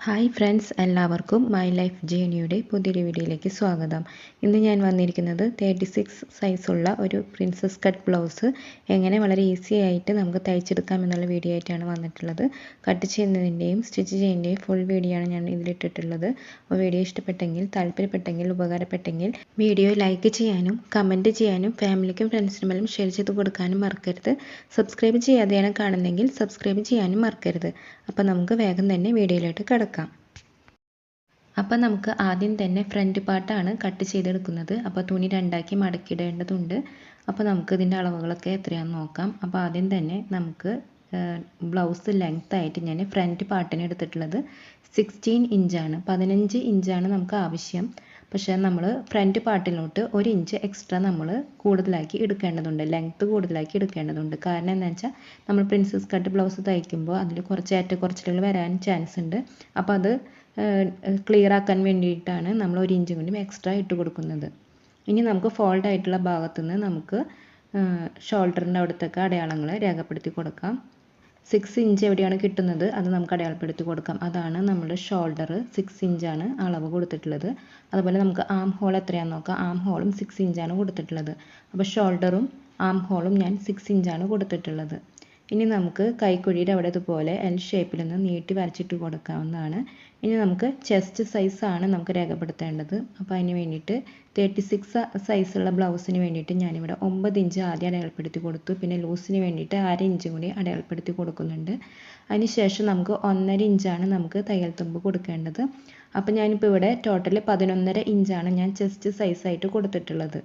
Hi friends, എല്ലാവർക്കും my life ജേണിയുടെ പുതിയൊരു വീഡിയോയിലേക്ക് സ്വാഗതം. ഇന്ന് ഞാൻ വന്നിരിക്കുന്നത് 36 സൈസുള്ള ഒരു പ്രിൻസസ് കട്ട് ബ്ലൗസ് എങ്ങനെ വളരെ ഈസി ആയിട്ട് നമുക്ക് തയ്ച്ചെടുക്കാം എന്നുള്ള വീഡിയോ ആയിട്ടാണ് വന്നിട്ടുള്ളത്. കട്ട് ചെയ്യുന്നതിൻ്റെയും സ്റ്റിച്ച് ചെയ്യുന്നതിൻ്റെയും ഫുൾ വീഡിയോ ആണ് ഞാൻ ഇതിലിട്ടിട്ടുള്ളത്. അപ്പോൾ വീഡിയോ ഇഷ്ടപ്പെട്ടെങ്കിൽ, താല്പര്യപ്പെട്ടെങ്കിൽ, ഉപകാരപ്പെട്ടെങ്കിൽ വീഡിയോ ലൈക്ക് ചെയ്യാനും കമൻറ്റ് ചെയ്യാനും ഫാമിലിക്കും ഫ്രണ്ട്സിനുമെല്ലാം ഷെയർ ചെയ്ത് കൊടുക്കാനും മറക്കരുത്. സബ്സ്ക്രൈബ് ചെയ്യാതെയാണ് കാണുന്നതെങ്കിൽ സബ്സ്ക്രൈബ് ചെയ്യാനും മറക്കരുത്. അപ്പോൾ നമുക്ക് വേഗം തന്നെ വീഡിയോയിലോട്ട് കിടക്കാം. അപ്പോൾ നമുക്ക് ആദ്യം തന്നെ ഫ്രണ്ട് പാർട്ടാണ് കട്ട് ചെയ്തെടുക്കുന്നത്. അപ്പോൾ തുണി രണ്ടാക്കി മടക്കിയിടേണ്ടതുണ്ട്. അപ്പോൾ നമുക്ക് ഇതിൻ്റെ അളവുകളൊക്കെ എത്രയാണെന്ന് നോക്കാം. അപ്പോൾ ആദ്യം തന്നെ നമുക്ക് ബ്ലൗസ് ലെങ്ത് ആയിട്ട് ഞാൻ ഫ്രണ്ട് പാർട്ടിന് എടുത്തിട്ടുള്ളത് 16 ഇഞ്ചാണ്. 15 ഇഞ്ചാണ് നമുക്ക് ആവശ്യം. പക്ഷേ നമ്മൾ ഫ്രണ്ട് പാർട്ടിലോട്ട് 1 ഇഞ്ച് എക്സ്ട്രാ നമ്മൾ കൂടുതലാക്കി എടുക്കേണ്ടതുണ്ട്, ലെങ്ത്ത് കൂടുതലാക്കി എടുക്കേണ്ടതുണ്ട്. കാരണം എന്താണെന്ന് വെച്ചാൽ നമ്മൾ പ്രിൻസസ് കട്ട് ബ്ലൗസ് തയ്ക്കുമ്പോൾ അതിൽ കുറച്ച് ഏറ്റക്കുറച്ചിലുകൾ വരാൻ ചാൻസ് ഉണ്ട്. അപ്പോൾ അത് ക്ലിയർ ആക്കാൻ വേണ്ടിയിട്ടാണ് നമ്മൾ 1 ഇഞ്ച് കൂടി എക്സ്ട്രാ ഇട്ട് കൊടുക്കുന്നത്. ഇനി നമുക്ക് ഫോൾഡ് ആയിട്ടുള്ള ഭാഗത്തു നിന്ന് നമുക്ക് ഷോൾഡറിൻ്റെ അവിടുത്തൊക്കെ അടയാളങ്ങൾ രേഖപ്പെടുത്തി കൊടുക്കാം. 6 ഇഞ്ച് എവിടെയാണ് കിട്ടുന്നത് അത് നമുക്ക് അടയാളപ്പെടുത്തി കൊടുക്കാം. അതാണ് നമ്മുടെ ഷോൾഡർ 6 ഇഞ്ചാണ് അളവ് കൊടുത്തിട്ടുള്ളത്. അതുപോലെ നമുക്ക് ആം ഹോൾ എത്രയാണെന്ന് നോക്കാം. ആം ഹോളും 6 ഇഞ്ചാണ് കൊടുത്തിട്ടുള്ളത്. അപ്പോൾ ഷോൾഡറും ആം ഹോളും ഞാൻ 6 ഇഞ്ചാണ് കൊടുത്തിട്ടുള്ളത്. ഇനി നമുക്ക് കൈക്കുഴിയുടെ അവിടെ ഇതുപോലെ എൽ ഷേപ്പിൽ നിന്ന് നീട്ടി വരച്ചിട്ട് കൊടുക്കാവുന്നതാണ്. ഇനി നമുക്ക് ചെസ്റ്റ് സൈസാണ് നമുക്ക് രേഖപ്പെടുത്തേണ്ടത്. അപ്പോൾ അതിന് വേണ്ടിയിട്ട് 36 സൈസുള്ള ബ്ലൗസിന് വേണ്ടിയിട്ട് ഞാനിവിടെ 9 ഇഞ്ച് ആദ്യം അടയാളപ്പെടുത്തി കൊടുത്തു. പിന്നെ ലൂസിന് വേണ്ടിയിട്ട് 1/2 ഇഞ്ച് കൂടി അടയാളപ്പെടുത്തി കൊടുക്കുന്നുണ്ട്. അതിന് ശേഷം നമുക്ക് 1.5 ഇഞ്ചാണ് നമുക്ക് തയ്യൽ തുമ്പ് കൊടുക്കേണ്ടത്. അപ്പോൾ ഞാനിപ്പോൾ ഇവിടെ ടോട്ടൽ 11.5 ഇഞ്ചാണ് ഞാൻ ചെസ്റ്റ് സൈസായിട്ട് കൊടുത്തിട്ടുള്ളത്.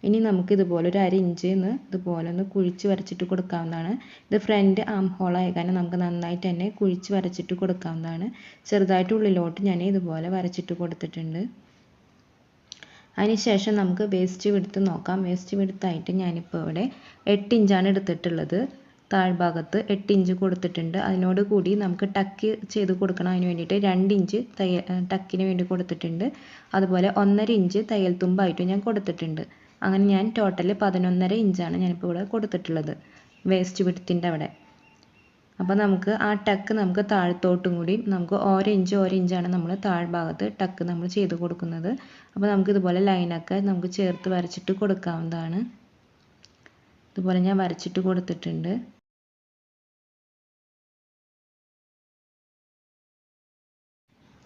ഇനി നമുക്ക് ഇതുപോലെ ഒരു 1/2 ഇഞ്ച് ഇതുപോലെ ഒന്ന് കുഴിച്ച് വരച്ചിട്ട് കൊടുക്കാവുന്നതാണ്. ഇത് ഫ്രണ്ട് ആം ഹോളായ കാരണം നമുക്ക് നന്നായിട്ട് തന്നെ കുഴിച്ച് വരച്ചിട്ട് കൊടുക്കാവുന്നതാണ്. ചെറുതായിട്ട് ഉള്ളിലോട്ട് ഞാൻ ഇതുപോലെ വരച്ചിട്ട് കൊടുത്തിട്ടുണ്ട്. അതിനുശേഷം നമുക്ക് വേസ്റ്റ് വിഡ്ത്ത് നോക്കാം. വേസ്റ്റ് വിഡ്ത്തായിട്ട് ഞാനിപ്പോൾ ഇവിടെ 8 ഇഞ്ചാണ് എടുത്തിട്ടുള്ളത്. താഴ്ഭാഗത്ത് 8 ഇഞ്ച് കൊടുത്തിട്ടുണ്ട്. അതിനോട് കൂടി നമുക്ക് ടക്ക് ചെയ്ത് കൊടുക്കണം. അതിന് വേണ്ടിയിട്ട് 2 ഇഞ്ച് ടക്കിന് വേണ്ടി കൊടുത്തിട്ടുണ്ട്. അതുപോലെ 1.5 ഇഞ്ച് തയ്യൽ തുമ്പായിട്ട് ഞാൻ കൊടുത്തിട്ടുണ്ട്. അങ്ങനെ ഞാൻ ടോട്ടൽ 11.5 ഇഞ്ചാണ് ഞാനിപ്പോൾ ഇവിടെ കൊടുത്തിട്ടുള്ളത് വേസ്റ്റ് വിഡ്ത്തിൻ്റെ അവിടെ. അപ്പോൾ നമുക്ക് ആ ടക്ക് നമുക്ക് താഴത്തോട്ടും കൂടി നമുക്ക് ഓരോ ഇഞ്ചാണ് നമ്മൾ താഴ്ഭാഗത്ത് ടക്ക് നമ്മൾ ചെയ്ത് കൊടുക്കുന്നത്. അപ്പോൾ നമുക്ക് ഇതുപോലെ ലൈനൊക്കെ നമുക്ക് ചേർത്ത് വരച്ചിട്ട് കൊടുക്കാവുന്നതാണ്. ഇതുപോലെ ഞാൻ വരച്ചിട്ട് കൊടുത്തിട്ടുണ്ട്.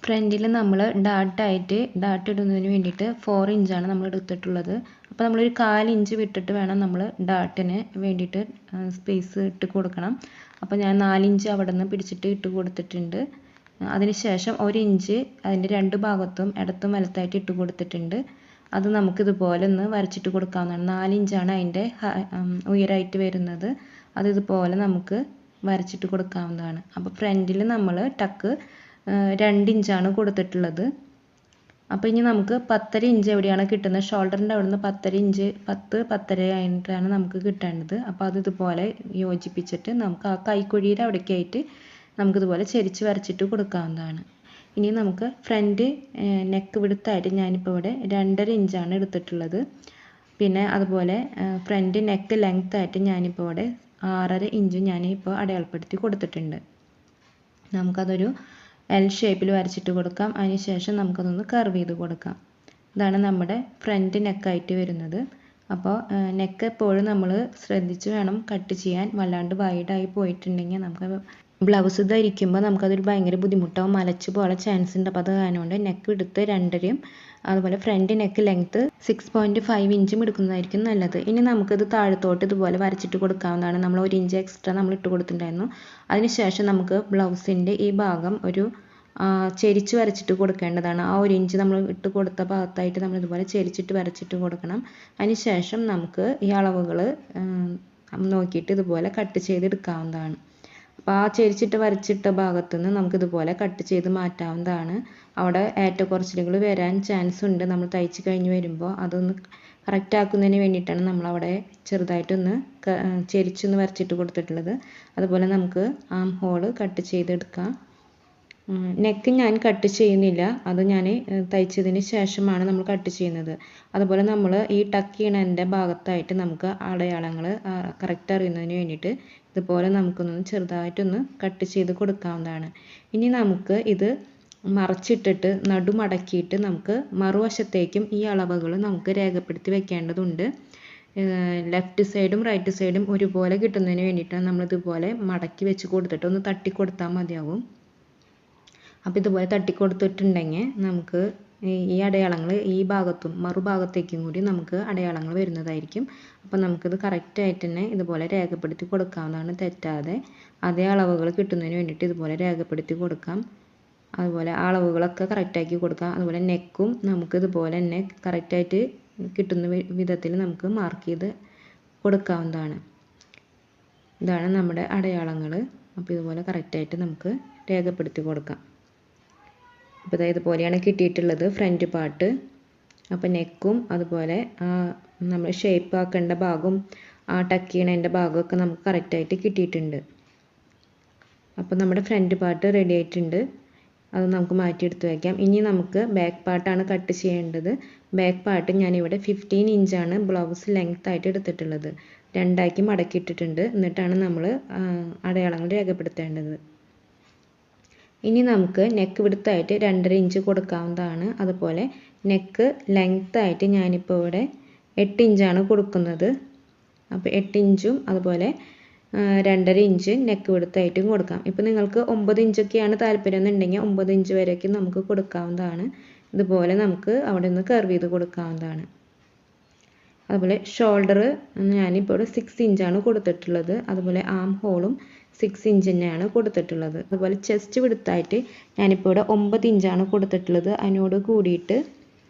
ഫ്രണ്ടിൽ നമ്മൾ ഡാട്ട് ഇടുന്നതിന് വേണ്ടിയിട്ട് 4 ഇഞ്ചാണ് നമ്മൾ എടുത്തിട്ടുള്ളത്. അപ്പോൾ നമ്മളൊരു 1/4 ഇഞ്ച് വിട്ടിട്ട് വേണം നമ്മൾ ഡാട്ടിന് വേണ്ടിയിട്ട് സ്പേസ് ഇട്ട് കൊടുക്കണം. അപ്പോൾ ഞാൻ 4 ഇഞ്ച് അവിടെ നിന്ന് പിടിച്ചിട്ട് ഇട്ട് കൊടുത്തിട്ടുണ്ട്. അതിനുശേഷം 1 ഇഞ്ച് അതിൻ്റെ 2 ഭാഗത്തും ഇടത്തും വലത്തായിട്ട് ഇട്ട് കൊടുത്തിട്ടുണ്ട്. അത് നമുക്കിതുപോലെ ഒന്ന് വരച്ചിട്ട് കൊടുക്കാവുന്നതാണ്. 4 ഇഞ്ചാണ് അതിൻ്റെ ഉയരമായിട്ട് വരുന്നത്. അത് ഇതുപോലെ നമുക്ക് വരച്ചിട്ട് കൊടുക്കാവുന്നതാണ്. അപ്പോൾ ഫ്രണ്ടിൽ നമ്മൾ ടക്ക് 2 ഇഞ്ചാണ് കൊടുത്തിട്ടുള്ളത്. അപ്പോൾ ഇനി നമുക്ക് 10.5 ഇഞ്ച് എവിടെയാണ് കിട്ടുന്നത്, ഷോൾഡറിൻ്റെ അവിടെ നിന്ന് 10.5 ഇഞ്ച് 10-10.5 ആയിട്ടാണ് നമുക്ക് കിട്ടേണ്ടത്. അപ്പോൾ അത് ഇതുപോലെ യോജിപ്പിച്ചിട്ട് നമുക്ക് ആ കൈക്കുഴിയുടെ അവിടേക്കായിട്ട് നമുക്കിതുപോലെ ചെരിച്ച് വരച്ചിട്ട് കൊടുക്കാവുന്നതാണ്. ഇനി നമുക്ക് ഫ്രണ്ട് നെക്ക് വിഡ്ത്തായിട്ട് ഞാനിപ്പോൾ ഇവിടെ 2.5 ഇഞ്ചാണ് എടുത്തിട്ടുള്ളത്. പിന്നെ അതുപോലെ ഫ്രണ്ട് നെക്ക് ലെങ്ത്തായിട്ട് ഞാനിപ്പോൾ ഇവിടെ 6.5 ഇഞ്ച് ഞാനിപ്പോൾ അടയാളപ്പെടുത്തി കൊടുത്തിട്ടുണ്ട്. നമുക്കതൊരു എൽ ഷേപ്പിൽ വരച്ചിട്ട് കൊടുക്കാം. അതിനുശേഷം നമുക്കതൊന്ന് കർവ് ചെയ്ത് കൊടുക്കാം. ഇതാണ് നമ്മുടെ ഫ്രണ്ട് നെക്കായിട്ട് വരുന്നത്. അപ്പോൾ നെക്ക് എപ്പോഴും നമ്മൾ ശ്രദ്ധിച്ച് വേണം കട്ട് ചെയ്യാൻ. വല്ലാണ്ട് വൈഡായി പോയിട്ടുണ്ടെങ്കിൽ നമുക്ക് ബ്ലൗസ് ധരിക്കുമ്പോൾ നമുക്കതൊരു ഭയങ്കര ബുദ്ധിമുട്ടാവും, മലച്ച് പോകാൻ ചാൻസ് ഉണ്ട്. അപ്പോൾ അത് കാരണം നെക്ക് എടുത്ത് 2.5 അതുപോലെ ഫ്രണ്ട് നെക്ക് ലെങ്ത്ത് 6.5 ഇഞ്ചും എടുക്കുന്നതായിരിക്കും നല്ലത്. ഇനി നമുക്കിത് താഴത്തോട്ട് ഇതുപോലെ വരച്ചിട്ട് കൊടുക്കാവുന്നതാണ്. നമ്മൾ 1 ഇഞ്ച് എക്സ്ട്രാ നമ്മൾ ഇട്ട് കൊടുത്തിട്ടുണ്ടായിരുന്നു. അതിനുശേഷം നമുക്ക് ബ്ലൗസിൻ്റെ ഈ ഭാഗം ഒരു ചെരിച്ച് വരച്ചിട്ട് കൊടുക്കേണ്ടതാണ്. ആ 1 ഇഞ്ച് നമ്മൾ ഇട്ട് കൊടുത്ത ഭാഗത്തായിട്ട് നമ്മൾ ഇതുപോലെ ചെരിച്ചിട്ട് വരച്ചിട്ട് കൊടുക്കണം. അതിനുശേഷം നമുക്ക് ഈ അളവുകൾ നോക്കിയിട്ട് ഇതുപോലെ കട്ട് ചെയ്തെടുക്കാവുന്നതാണ്. അപ്പോൾ ആ ചെരിച്ചിട്ട് വരച്ചിട്ട ഭാഗത്തുനിന്ന് നമുക്കിതുപോലെ കട്ട് ചെയ്ത് മാറ്റാവുന്നതാണ്. അവിടെ ഏറ്റക്കുറച്ചിലുകൾ വരാൻ ചാൻസ് ഉണ്ട്. നമ്മൾ തയ്ച്ച് കഴിഞ്ഞ് വരുമ്പോൾ അതൊന്ന് കറക്റ്റ് ആക്കുന്നതിന് വേണ്ടിയിട്ടാണ് നമ്മളവിടെ ചെറുതായിട്ടൊന്ന് ചെരിച്ചൊന്ന് വരച്ചിട്ട് കൊടുത്തിട്ടുള്ളത്. അതുപോലെ നമുക്ക് ആം ഹോള് കട്ട് ചെയ്തെടുക്കാം. നെക്ക് ഞാൻ കട്ട് ചെയ്യുന്നില്ല, അത് ഞാൻ തയ്ച്ചതിന് ശേഷമാണ് നമ്മൾ കട്ട് ചെയ്യുന്നത്. അതുപോലെ നമ്മൾ ഈ ടക്ക് ചെയ്യണതിൻ്റെ ഭാഗത്തായിട്ട് നമുക്ക് അടയാളങ്ങൾ കറക്റ്റ് അറിയുന്നതിന് വേണ്ടിയിട്ട് ഇതുപോലെ നമുക്കൊന്ന് ചെറുതായിട്ടൊന്ന് കട്ട് ചെയ്ത് കൊടുക്കാവുന്നതാണ്. ഇനി നമുക്ക് ഇത് മറച്ചിട്ടിട്ട് നടുമടക്കിയിട്ട് നമുക്ക് മറുവശത്തേക്കും ഈ അളവുകൾ നമുക്ക് രേഖപ്പെടുത്തി വെക്കേണ്ടതുണ്ട്. ലെഫ്റ്റ് സൈഡും റൈറ്റ് സൈഡും ഒരുപോലെ കിട്ടുന്നതിന് വേണ്ടിയിട്ടാണ് നമ്മളിതുപോലെ മടക്കി വെച്ച് കൊടുത്തിട്ട് ഒന്ന് തട്ടി കൊടുത്താൽ മതിയാവും. അപ്പോൾ ഇതുപോലെ തട്ടി കൊടുത്തിട്ടുണ്ടെങ്കിൽ നമുക്ക് ഈ അടയാളങ്ങൾ ഈ ഭാഗത്തും മറുഭാഗത്തേക്കും കൂടി നമുക്ക് അടയാളങ്ങൾ വരുന്നതായിരിക്കും. അപ്പോൾ നമുക്കിത് കറക്റ്റായിട്ട് തന്നെ ഇതുപോലെ രേഖപ്പെടുത്തി കൊടുക്കാവുന്നതാണ്, തെറ്റാതെ. അതേ അളവുകൾ കിട്ടുന്നതിന് വേണ്ടിയിട്ട് ഇതുപോലെ രേഖപ്പെടുത്തി കൊടുക്കാം. അതുപോലെ അളവുകളൊക്കെ കറക്റ്റാക്കി കൊടുക്കാം. അതുപോലെ നെക്കും നമുക്ക് ഇതുപോലെ തന്നെ കറക്റ്റായിട്ട് കിട്ടുന്ന വിധത്തിൽ നമുക്ക് മാർക്ക് ചെയ്ത് കൊടുക്കാവുന്നതാണ്. ഇതാണ് നമ്മുടെ അടയാളങ്ങൾ. അപ്പോൾ ഇതുപോലെ കറക്റ്റായിട്ട് നമുക്ക് രേഖപ്പെടുത്തി കൊടുക്കാം. അപ്പോൾ ഇതുപോലെയാണ് കിട്ടിയിട്ടുള്ളത് ഫ്രണ്ട് പാർട്ട്. അപ്പോൾ നെക്കും അതുപോലെ നമ്മൾ ഷേപ്പ് ആക്കേണ്ട ഭാഗവും ടക്ക് ചെയ്യണതിൻ്റെ ഭാഗമൊക്കെ നമുക്ക് കറക്റ്റായിട്ട് കിട്ടിയിട്ടുണ്ട്. അപ്പോൾ നമ്മുടെ ഫ്രണ്ട് പാർട്ട് റെഡി ആയിട്ടുണ്ട്. അത് നമുക്ക് മാറ്റിയെടുത്ത് വയ്ക്കാം. ഇനി നമുക്ക് ബാക്ക് പാർട്ടാണ് കട്ട് ചെയ്യേണ്ടത്. ബാക്ക് പാർട്ട് ഞാനിവിടെ 15 ഇഞ്ചാണ് ബ്ലൗസ് ലെങ്ത് ആയിട്ട് എടുത്തിട്ടുള്ളത്. രണ്ടാക്കി മടക്കിയിട്ടിട്ടുണ്ട്. എന്നിട്ടാണ് നമ്മൾ അടയാളങ്ങൾ രേഖപ്പെടുത്തേണ്ടത്. ഇനി നമുക്ക് നെക്ക് വിഡ്ത്തായിട്ട് 2.5 ഇഞ്ച് കൊടുക്കാവുന്നതാണ്. അതുപോലെ നെക്ക് ലെങ്ത് ആയിട്ട് ഞാനിപ്പോൾ ഇവിടെ 8 ഇഞ്ചാണ് കൊടുക്കുന്നത്. അപ്പോൾ 8 ഇഞ്ചും അതുപോലെ 2.5 ഇഞ്ച് നെക്ക് വിഡ്ത്തായിട്ടും കൊടുക്കാം. ഇപ്പോൾ നിങ്ങൾക്ക് 9 ഇഞ്ചൊക്കെയാണ് താല്പര്യം എന്നുണ്ടെങ്കിൽ 9 ഇഞ്ച് വരെയൊക്കെ നമുക്ക് കൊടുക്കാവുന്നതാണ്. ഇതുപോലെ നമുക്ക് അവിടെ നിന്ന് കർവ് ചെയ്ത് കൊടുക്കാവുന്നതാണ്. അതുപോലെ ഷോൾഡർ ഞാനിപ്പോൾ ഇവിടെ 6 ഇഞ്ചാണ് കൊടുത്തിട്ടുള്ളത്. അതുപോലെ ആം ഹോളും 6 ഇഞ്ച് തന്നെയാണ് കൊടുത്തിട്ടുള്ളത്. അതുപോലെ ചെസ്റ്റ് വിഡ്ത്തായിട്ട് ഞാനിപ്പോൾ ഇവിടെ 9 ഇഞ്ചാണ് കൊടുത്തിട്ടുള്ളത്. അതിനോട് കൂടിയിട്ട്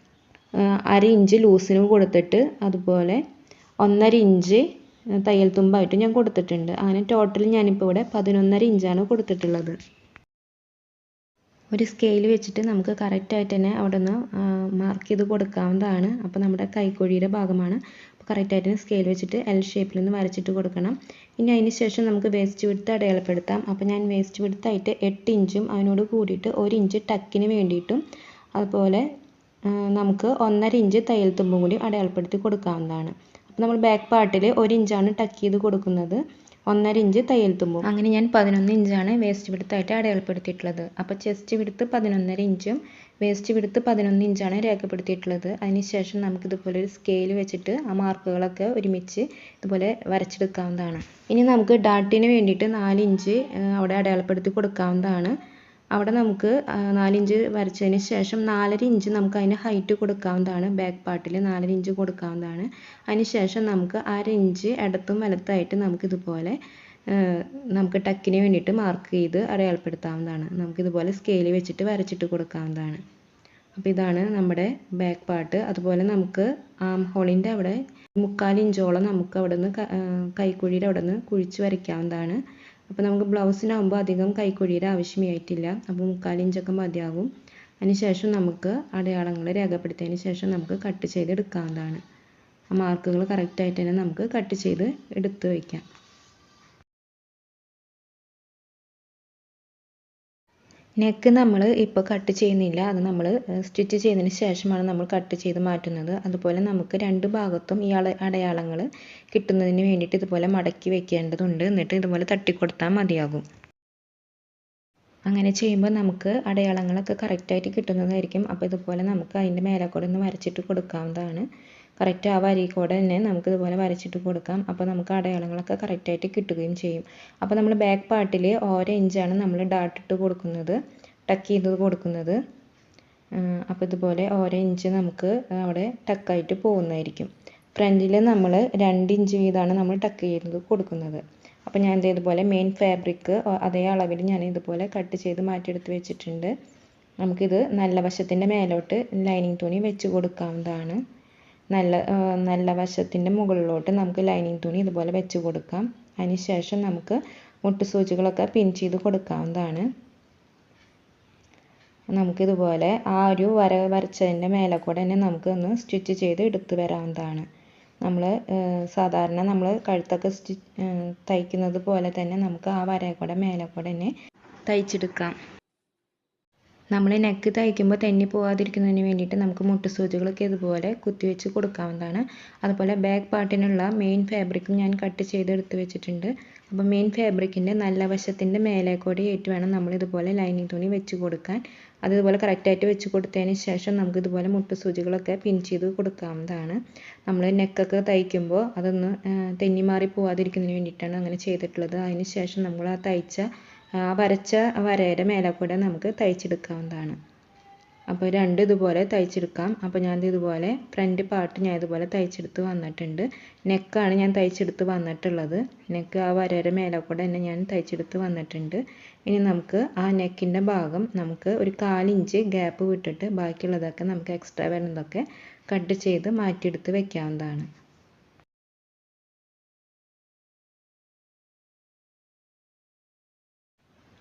1/2 ഇഞ്ച് ലൂസിന് കൊടുത്തിട്ട് അതുപോലെ 1.5 ഇഞ്ച് തയ്യൽ തുമ്പായിട്ട് ഞാൻ കൊടുത്തിട്ടുണ്ട്. അങ്ങനെ ടോട്ടൽ ഞാനിപ്പോൾ ഇവിടെ 11.5 ഇഞ്ചാണ് കൊടുത്തിട്ടുള്ളത്. ഒരു സ്കെയിൽ വെച്ചിട്ട് നമുക്ക് കറക്റ്റായിട്ട് തന്നെ അവിടെ നിന്ന് മാർക്ക് ചെയ്ത് കൊടുക്കാവുന്നതാണ്. അപ്പോൾ നമ്മുടെ കൈക്കുഴിയുടെ ഭാഗമാണ്. അപ്പോൾ കറക്റ്റായിട്ട് തന്നെ സ്കെയിൽ വെച്ചിട്ട് എൽ ഷേപ്പിൽ നിന്ന് വരച്ചിട്ട് കൊടുക്കണം. ഇനി അതിന് ശേഷം നമുക്ക് വേസ്റ്റ് വിഡ്ത്ത് അടയാളപ്പെടുത്താം. അപ്പോൾ ഞാൻ വേസ്റ്റ് വിഡ്ത്തായിട്ട് 8 ഇഞ്ചും അതിനോട് കൂടിയിട്ട് 1 ഇഞ്ച് ടക്കിന് വേണ്ടിയിട്ടും അതുപോലെ നമുക്ക് 1.5 ഇഞ്ച് തയ്യൽ തുമ്പും കൂടി അടയാളപ്പെടുത്തി കൊടുക്കാവുന്നതാണ്. അപ്പോൾ നമ്മൾ ബാക്ക് പാർട്ടിൽ 1 ഇഞ്ചാണ് ടക്ക് ചെയ്ത് കൊടുക്കുന്നത്, 1.5 ഇഞ്ച് തയ്യൽ തുമ്പും. അങ്ങനെ ഞാൻ 11 ഇഞ്ചാണ് വേസ്റ്റ് വിഡ്ത്തായിട്ട് അടയാളപ്പെടുത്തിയിട്ടുള്ളത്. അപ്പോൾ ചെസ്റ്റ് വിഡ്ത്ത് 11.5 ഇഞ്ചും വേസ്റ്റ് വിഡ്ത്ത് 11 ഇഞ്ചാണ് രേഖപ്പെടുത്തിയിട്ടുള്ളത്. അതിനുശേഷം നമുക്കിതുപോലെ ഒരു സ്കെയിൽ വെച്ചിട്ട് ആ മാർക്കുകളൊക്കെ ഒരുമിച്ച് ഇതുപോലെ വരച്ചെടുക്കാവുന്നതാണ്. ഇനി നമുക്ക് ഡാർട്ടിന് വേണ്ടിയിട്ട് 4 ഇഞ്ച് അവിടെ അടയാളപ്പെടുത്തി കൊടുക്കാവുന്നതാണ്. അവിടെ നമുക്ക് 4 ഇഞ്ച് വരച്ചതിന് ശേഷം 4.5 ഇഞ്ച് നമുക്ക് അതിന് ഹൈറ്റ് കൊടുക്കാവുന്നതാണ്. ബാക്ക് പാർട്ടിൽ 4.5 ഇഞ്ച് കൊടുക്കാവുന്നതാണ്. അതിന് ശേഷം നമുക്ക് 1/2 ഇഞ്ച് ഇടത്തും വലത്തായിട്ട് നമുക്കിതുപോലെ നമുക്ക് ടക്കിന് വേണ്ടിയിട്ട് മാർക്ക് ചെയ്ത് അടയാളപ്പെടുത്താവുന്നതാണ്. നമുക്കിതുപോലെ സ്കെയിൽ വെച്ചിട്ട് വരച്ചിട്ട് കൊടുക്കാവുന്നതാണ്. അപ്പോൾ ഇതാണ് നമ്മുടെ ബാക്ക് പാർട്ട്. അതുപോലെ നമുക്ക് ആം ഹോളിൻ്റെ അവിടെ 3/4 ഇഞ്ചോളം നമുക്ക് അവിടെ നിന്ന് കൈക്കുഴിയുടെ അവിടെ നിന്ന് കുഴിച്ച് വരയ്ക്കാവുന്നതാണ്. അപ്പോൾ നമുക്ക് ബ്ലൗസിനാകുമ്പോൾ അധികം കൈക്കുഴിയുടെ ആവശ്യമായിട്ടില്ല. അപ്പോൾ 3/4 ഇഞ്ചൊക്കെ മതിയാകും. അതിനുശേഷം നമുക്ക് അടയാളങ്ങൾ രേഖപ്പെടുത്തിയതിന് ശേഷം നമുക്ക് കട്ട് ചെയ്ത് എടുക്കാവുന്നതാണ്. ആ മാർക്കുകൾ കറക്റ്റായിട്ട് തന്നെ നമുക്ക് കട്ട് ചെയ്ത് എടുത്ത് വയ്ക്കാം. നെക്ക് നമ്മൾ ഇപ്പോൾ കട്ട് ചെയ്യുന്നില്ല, അത് നമ്മൾ സ്റ്റിച്ച് ചെയ്തതിന് ശേഷമാണ് നമ്മൾ കട്ട് ചെയ്ത് മാറ്റുന്നത്. അതുപോലെ നമുക്ക് രണ്ട് ഭാഗത്തും ഈ അടയാളങ്ങൾ കിട്ടുന്നതിന് വേണ്ടിയിട്ട് ഇതുപോലെ മടക്കി വെക്കേണ്ടതുണ്ട്. എന്നിട്ട് ഇതുപോലെ തട്ടിക്കൊടുത്താൽ മതിയാകും. അങ്ങനെ ചെയ്യുമ്പോൾ നമുക്ക് അടയാളങ്ങളൊക്കെ കറക്റ്റായിട്ട് കിട്ടുന്നതായിരിക്കും. അപ്പോൾ ഇതുപോലെ നമുക്ക് അതിൻ്റെ മേലെ കൂടെ ഒന്ന് വരച്ചിട്ട് കൊടുക്കാവുന്നതാണ്. കറക്റ്റ് ആ വരി കൂടെ തന്നെ നമുക്ക് ഇതുപോലെ വരച്ചിട്ട് കൊടുക്കാം. അപ്പോൾ നമുക്ക് അടയാളങ്ങളൊക്കെ കറക്റ്റായിട്ട് കിട്ടുകയും ചെയ്യും. അപ്പോൾ നമ്മൾ ബാക്ക് പാർട്ടിൽ 1 ഇഞ്ചാണ് നമ്മൾ ഡാട്ട് ഇട്ട് കൊടുക്കുന്നത്, ടക്ക് ചെയ്ത് കൊടുക്കുന്നത്. അപ്പോൾ ഇതുപോലെ 1 ഇഞ്ച് നമുക്ക് അവിടെ ടക്കായിട്ട് പോകുന്നതായിരിക്കും. ഫ്രണ്ടിൽ നമ്മൾ 2 ഇഞ്ച് വീതമാണ് നമ്മൾ ടക്ക് ചെയ്ത് കൊടുക്കുന്നത്. അപ്പോൾ ഞാൻ ഇതുപോലെ മെയിൻ ഫാബ്രിക് അതേ അളവിൽ ഞാൻ ഇതുപോലെ കട്ട് ചെയ്ത് മാറ്റിയെടുത്ത് വെച്ചിട്ടുണ്ട്. നമുക്കിത് നല്ല വശത്തിൻ്റെ മേലോട്ട് ലൈനിങ് തുണി വെച്ച് കൊടുക്കാവുന്നതാണ്. നല്ല വശത്തിൻ്റെ മുകളിലോട്ട് നമുക്ക് ലൈനിങ് തുണി ഇതുപോലെ വെച്ച് കൊടുക്കാം. അതിന് ശേഷം നമുക്ക് മുട്ടുസൂചികളൊക്കെ പിൻ ചെയ്ത് കൊടുക്കാവുന്നതാണ്. നമുക്കിതുപോലെ ആ ഒരു വരച്ചതിൻ്റെ മേലെ കൂടെ തന്നെ നമുക്ക് ഒന്ന് സ്റ്റിച്ച് ചെയ്ത് എടുത്ത് വരാവുന്നതാണ്. നമ്മൾ സാധാരണ നമ്മൾ കഴുത്തൊക്കെ തയ്ക്കുന്നത് പോലെ തന്നെ നമുക്ക് ആ വര കൂടെ മേലെ കൂടെ തന്നെ തയ്ച്ചെടുക്കാം. നമ്മൾ നെക്ക് തയ്ക്കുമ്പോൾ തെന്നി പോകാതിരിക്കുന്നതിന് വേണ്ടിയിട്ട് നമുക്ക് മുട്ടുസൂചികളൊക്കെ ഇതുപോലെ കുത്തിവെച്ച് കൊടുക്കാവുന്നതാണ്. അതുപോലെ ബാക്ക് പാർട്ടിനുള്ള മെയിൻ ഫാബ്രിക്കും ഞാൻ കട്ട് ചെയ്ത് എടുത്ത് വെച്ചിട്ടുണ്ട്. അപ്പോൾ മെയിൻ ഫാബ്രിക്കിൻ്റെ നല്ല വശത്തിൻ്റെ മേലേക്കൂടി ആയിട്ട് വേണം നമ്മൾ ഇതുപോലെ ലൈനിങ് തുണി വെച്ച് കൊടുക്കാൻ. അത് ഇതുപോലെ കറക്റ്റായിട്ട് വെച്ച് കൊടുത്തതിന് ശേഷം നമുക്ക് ഇതുപോലെ മുട്ടുസൂചികളൊക്കെ പിൻ ചെയ്ത് കൊടുക്കാവുന്നതാണ്. നമ്മൾ നെക്കൊക്കെ തയ്ക്കുമ്പോൾ അതൊന്ന് തെന്നി മാറി പോകാതിരിക്കുന്നതിന് വേണ്ടിയിട്ടാണ് അങ്ങനെ ചെയ്തിട്ടുള്ളത്. അതിന് ശേഷം നമ്മൾ ആ വരച്ച വരയുടെ മേലെ കൂടെ നമുക്ക് തയ്ച്ചെടുക്കാവുന്നതാണ്. അപ്പോൾ രണ്ട് ഇതുപോലെ തയ്ച്ചെടുക്കാം. അപ്പോൾ ഞാൻ ഇതുപോലെ ഫ്രണ്ട് പാർട്ട് ഞാൻ ഇതുപോലെ തയ്ച്ചെടുത്ത് വന്നിട്ടുണ്ട്. നെക്കാണ് ഞാൻ തയ്ച്ചെടുത്ത് വന്നിട്ടുള്ളത്. നെക്ക് ആ വരയുടെ മേലെ കൂടെ തന്നെ ഞാൻ തയ്ച്ചെടുത്ത് വന്നിട്ടുണ്ട്. ഇനി നമുക്ക് ആ നെക്കിൻ്റെ ഭാഗം നമുക്ക് ഒരു 1/4 ഇഞ്ച് ഗ്യാപ്പ് വിട്ടിട്ട് ബാക്കിയുള്ളതൊക്കെ നമുക്ക് എക്സ്ട്രാ വരുന്നതൊക്കെ കട്ട് ചെയ്ത് മാറ്റിയെടുത്ത് വെക്കാവുന്നതാണ്.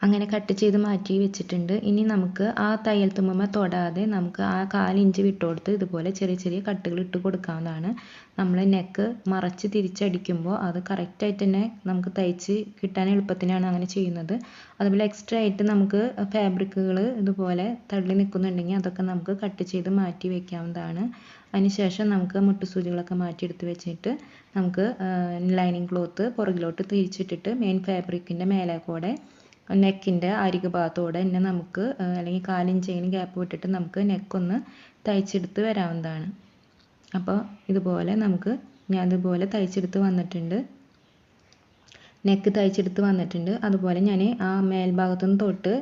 അങ്ങനെ കട്ട് ചെയ്ത് മാറ്റി വെച്ചിട്ടുണ്ട്. ഇനി നമുക്ക് ആ തയ്യൽ തുമ്പുമ്മ തൊടാതെ നമുക്ക് ആ 1/4 ഇഞ്ച് വിട്ടുകൊടുത്ത് ഇതുപോലെ ചെറിയ ചെറിയ കട്ടുകൾ ഇട്ട് കൊടുക്കാവുന്നതാണ്. നമ്മൾ നെക്ക് മറച്ച് തിരിച്ചടിക്കുമ്പോൾ അത് കറക്റ്റായിട്ട് തന്നെ നമുക്ക് തയ്ച്ച് കിട്ടാൻ എളുപ്പത്തിനാണ് അങ്ങനെ ചെയ്യുന്നത്. അതുപോലെ എക്സ്ട്രാ ആയിട്ട് നമുക്ക് ഫാബ്രിക്കുകൾ ഇതുപോലെ തള്ളി നിൽക്കുന്നുണ്ടെങ്കിൽ അതൊക്കെ നമുക്ക് കട്ട് ചെയ്ത് മാറ്റി വെക്കാവുന്നതാണ്. അതിനുശേഷം നമുക്ക് മുട്ടുസൂചികളൊക്കെ മാറ്റിയെടുത്ത് വെച്ചിട്ട് നമുക്ക് ലൈനിങ് ക്ലോത്ത് പുറകിലോട്ട് തിരിച്ചിട്ടിട്ട് മെയിൻ ഫാബ്രിക്കിൻ്റെ മേലെ കൂടെ നെക്കിൻ്റെ അരികു ഭാഗത്തോടെ തന്നെ നമുക്ക് അല്ലെങ്കിൽ 1/4 ഇഞ്ചെങ്കിലും ഗ്യാപ്പ് വിട്ടിട്ട് നമുക്ക് നെക്കൊന്ന് തയ്ച്ചെടുത്ത് വരാവുന്നതാണ്. അപ്പോൾ ഇതുപോലെ ഞാൻ ഇതുപോലെ തയ്ച്ചെടുത്ത് വന്നിട്ടുണ്ട്. നെക്ക് തയ്ച്ചെടുത്ത് വന്നിട്ടുണ്ട്. അതുപോലെ ഞാൻ ആ മേൽഭാഗത്തുനിന്ന് തൊട്ട്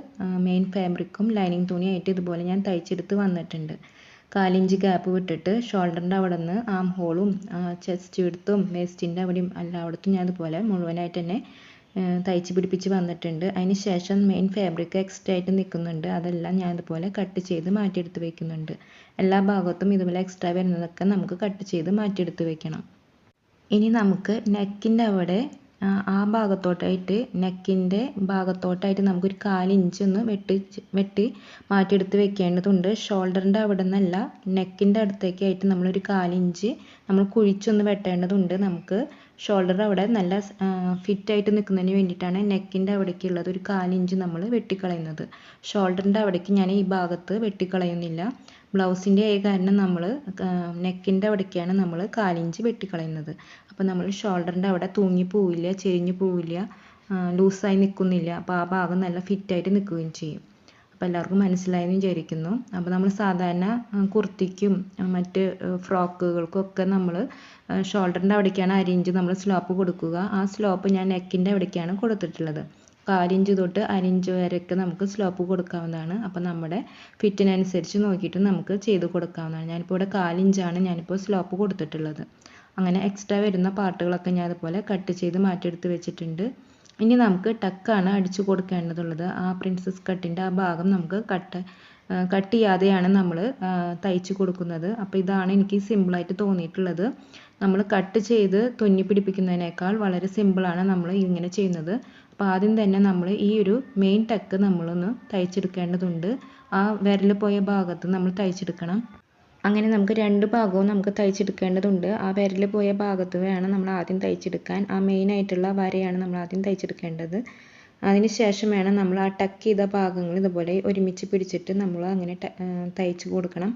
മെയിൻ ഫാബ്രിക്കും ലൈനിങ് തുണിയായിട്ട് ഇതുപോലെ ഞാൻ തയ്ച്ചെടുത്ത് വന്നിട്ടുണ്ട്. 1/4 ഇഞ്ച് ഗ്യാപ്പ് വിട്ടിട്ട് ഷോൾഡറിൻ്റെ അവിടെ നിന്ന് ആം ഹോളും ചെസ്റ്റ് വിഡ്ത്തും വേസ്റ്റിൻ്റെ അവിടെയും എല്ലായിടത്തും ഞാൻ ഇതുപോലെ മുഴുവനായിട്ട് തന്നെ തയ്ച്ച് പിടിപ്പിച്ച് വന്നിട്ടുണ്ട്. അതിന് ശേഷം മെയിൻ ഫാബ്രിക് എക്സ്ട്രാ ആയിട്ട് നിൽക്കുന്നുണ്ട്. അതെല്ലാം ഞാൻ ഇതുപോലെ കട്ട് ചെയ്ത് മാറ്റിയെടുത്ത് വെക്കുന്നുണ്ട്. എല്ലാ ഭാഗത്തും ഇതുപോലെ എക്സ്ട്രാ വരുന്നതൊക്കെ നമുക്ക് കട്ട് ചെയ്ത് മാറ്റിയെടുത്ത് വെക്കണം. ഇനി നമുക്ക് നെക്കിൻ്റെ അവിടെ ആ ഭാഗത്തോട്ടായിട്ട് നെക്കിൻ്റെ ഭാഗത്തോട്ടായിട്ട് നമുക്കൊരു 1/4 ഇഞ്ച് ഒന്ന് വെട്ടി മാറ്റിയെടുത്ത് വെക്കേണ്ടതുണ്ട്. ഷോൾഡറിൻ്റെ അവിടെ നിന്നല്ല നെക്കിൻ്റെ അടുത്തേക്കായിട്ട് നമ്മളൊരു 1/4 ഇഞ്ച് നമ്മൾ കുഴിച്ചൊന്ന് വെട്ടേണ്ടതുണ്ട്. നമുക്ക് ഷോൾഡർ അവിടെ നല്ല ഫിറ്റായിട്ട് നിൽക്കുന്നതിന് വേണ്ടിയിട്ടാണ് നെക്കിൻ്റെ അവിടേക്കുള്ളത് ഒരു 1/4 ഇഞ്ച് നമ്മൾ വെട്ടിക്കളയുന്നത്. ഷോൾഡറിൻ്റെ അവിടേക്ക് ഞാൻ ഈ ഭാഗത്ത് വെട്ടിക്കളയുന്നില്ല. ബ്ലൗസിൻ്റെ ആയ കാരണം നമ്മൾ നെക്കിൻ്റെ അവിടേക്കാണ് നമ്മൾ 1/4 ഇഞ്ച് വെട്ടിക്കളയുന്നത്. അപ്പോൾ നമ്മൾ ഷോൾഡറിൻ്റെ അവിടെ തൂങ്ങി പോവില്ല, ചെരിഞ്ഞ് പോവില്ല, ലൂസായി നിൽക്കുന്നില്ല. അപ്പോൾ ആ ഭാഗം നല്ല ഫിറ്റായിട്ട് നിൽക്കുകയും ചെയ്യും. അപ്പോൾ എല്ലാവർക്കും മനസ്സിലായെന്ന് വിചാരിക്കുന്നു. അപ്പോൾ നമ്മൾ സാധാരണ കുർത്തിക്കും മറ്റ് ഫ്രോക്കുകൾക്കും ഒക്കെ നമ്മൾ ഷോൾഡറിൻ്റെ അവിടേക്കാണ് 1/2 ഇഞ്ച് നമ്മൾ സ്ലോപ്പ് കൊടുക്കുക. ആ സ്ലോപ്പ് ഞാൻ നെക്കിൻ്റെ അവിടേക്കാണ് കൊടുത്തിട്ടുള്ളത്. 1/4 ഇഞ്ച് തൊട്ട് 1/2 ഇഞ്ച് വരെയൊക്കെ നമുക്ക് സ്ലോപ്പ് കൊടുക്കാവുന്നതാണ്. അപ്പോൾ നമ്മുടെ ഫിറ്റിനനുസരിച്ച് നോക്കിയിട്ട് നമുക്ക് ചെയ്ത് കൊടുക്കാവുന്നതാണ്. ഞാനിപ്പോൾ ഇവിടെ 1/4 ഇഞ്ചാണ് ഞാനിപ്പോൾ സ്ലോപ്പ് കൊടുത്തിട്ടുള്ളത്. അങ്ങനെ എക്സ്ട്രാ വരുന്ന പാർട്ടുകളൊക്കെ ഞാൻ അതുപോലെ കട്ട് ചെയ്ത് മാറ്റിയെടുത്ത് വെച്ചിട്ടുണ്ട്. ഇനി നമുക്ക് ടക്കാണ് അടിച്ചു കൊടുക്കേണ്ടതുള്ളത്. ആ പ്രിൻസസ് കട്ടിൻ്റെ ആ ഭാഗം നമുക്ക് കട്ട് ചെയ്യാതെയാണ് നമ്മൾ തയ്ച്ച് കൊടുക്കുന്നത്. അപ്പോൾ ഇതാണ് എനിക്ക് സിമ്പിളായിട്ട് തോന്നിയിട്ടുള്ളത്. നമ്മൾ കട്ട് ചെയ്ത് തുന്നി പിടിപ്പിക്കുന്നതിനേക്കാൾ വളരെ സിമ്പിളാണ് നമ്മൾ ഇങ്ങനെ ചെയ്യുന്നത്. അപ്പോൾ ആദ്യം തന്നെ നമ്മൾ ഈ ഒരു മെയിൻ ടക്ക് നമ്മളൊന്ന് തയ്ച്ചെടുക്കേണ്ടതുണ്ട്. ആ വിരൽ പോയ ഭാഗത്ത് നമ്മൾ തയ്ച്ചെടുക്കണം. അങ്ങനെ നമുക്ക് രണ്ട് ഭാഗവും നമുക്ക് തയ്ച്ചെടുക്കേണ്ടതുണ്ട്. ആ വിരൽ പോയ ഭാഗത്ത് വേണം നമ്മൾ ആദ്യം തയ്ച്ചെടുക്കാൻ. ആ മെയിനായിട്ടുള്ള വരയാണ് നമ്മൾ ആദ്യം തയ്ച്ചെടുക്കേണ്ടത്. അതിന് ശേഷം വേണം നമ്മൾ ആ ടക്ക് ചെയ്ത ഭാഗങ്ങൾ ഇതുപോലെ ഒരുമിച്ച് പിടിച്ചിട്ട് നമ്മൾ അങ്ങനെ തയ്ച്ച് കൊടുക്കണം.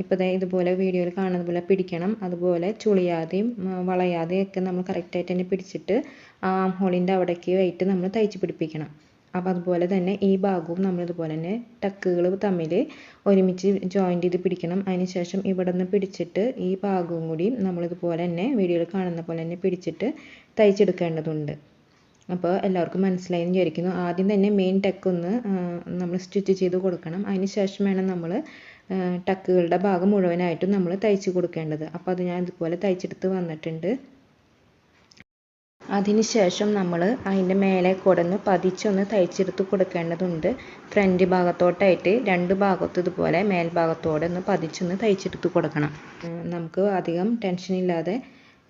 ഇപ്പോൾ ഇതുപോലെ വീഡിയോയിൽ കാണുന്നത് പോലെ പിടിക്കണം. അതുപോലെ ചുളിയാതെയും വളയാതെയും ഒക്കെ നമ്മൾ കറക്റ്റായിട്ട് തന്നെ പിടിച്ചിട്ട് ആ ഹോളിൻ്റെ അവിടേക്ക് ആയിട്ട് നമ്മൾ തയ്ച്ച് പിടിപ്പിക്കണം. അപ്പോൾ അതുപോലെ തന്നെ ഈ ഭാഗവും നമ്മൾ ഇതുപോലെ തന്നെ ടക്കുകൾ തമ്മിൽ ഒരുമിച്ച് ജോയിൻ്റ് ചെയ്ത് പിടിക്കണം. അതിന് ശേഷം ഇവിടെ നിന്ന് പിടിച്ചിട്ട് ഈ ഭാഗവും കൂടി നമ്മളിതുപോലെ തന്നെ വീഡിയോയിൽ കാണുന്ന പോലെ തന്നെ പിടിച്ചിട്ട് തയ്ച്ചെടുക്കേണ്ടതുണ്ട്. അപ്പോൾ എല്ലാവർക്കും മനസ്സിലായി എന്ന് വിചാരിക്കുന്നു. ആദ്യം തന്നെ മെയിൻ ടക്ക് ഒന്ന് നമ്മൾ സ്റ്റിച്ച് ചെയ്ത് കൊടുക്കണം. അതിന് ശേഷം വേണം നമ്മൾ ടക്കുകളുടെ ഭാഗം മുഴുവനായിട്ടും നമ്മൾ തയ്ച്ച് കൊടുക്കേണ്ടത്. അപ്പോൾ അത് ഞാൻ ഇതുപോലെ തയ്ച്ചെടുത്ത് വന്നിട്ടുണ്ട്. അതിന് ശേഷം നമ്മൾ അതിൻ്റെ മേലെ കൂടെ പതിച്ചൊന്ന് തയ്ച്ചെടുത്ത് കൊടുക്കേണ്ടതുണ്ട്. ഫ്രണ്ട് ഭാഗത്തോട്ടായിട്ട് രണ്ട് ഭാഗത്തും ഇതുപോലെ മേൽഭാഗത്തോടെ ഒന്ന് പതിച്ചൊന്ന് തയ്ച്ചെടുത്ത് കൊടുക്കണം. നമുക്ക് അധികം ടെൻഷനില്ലാതെ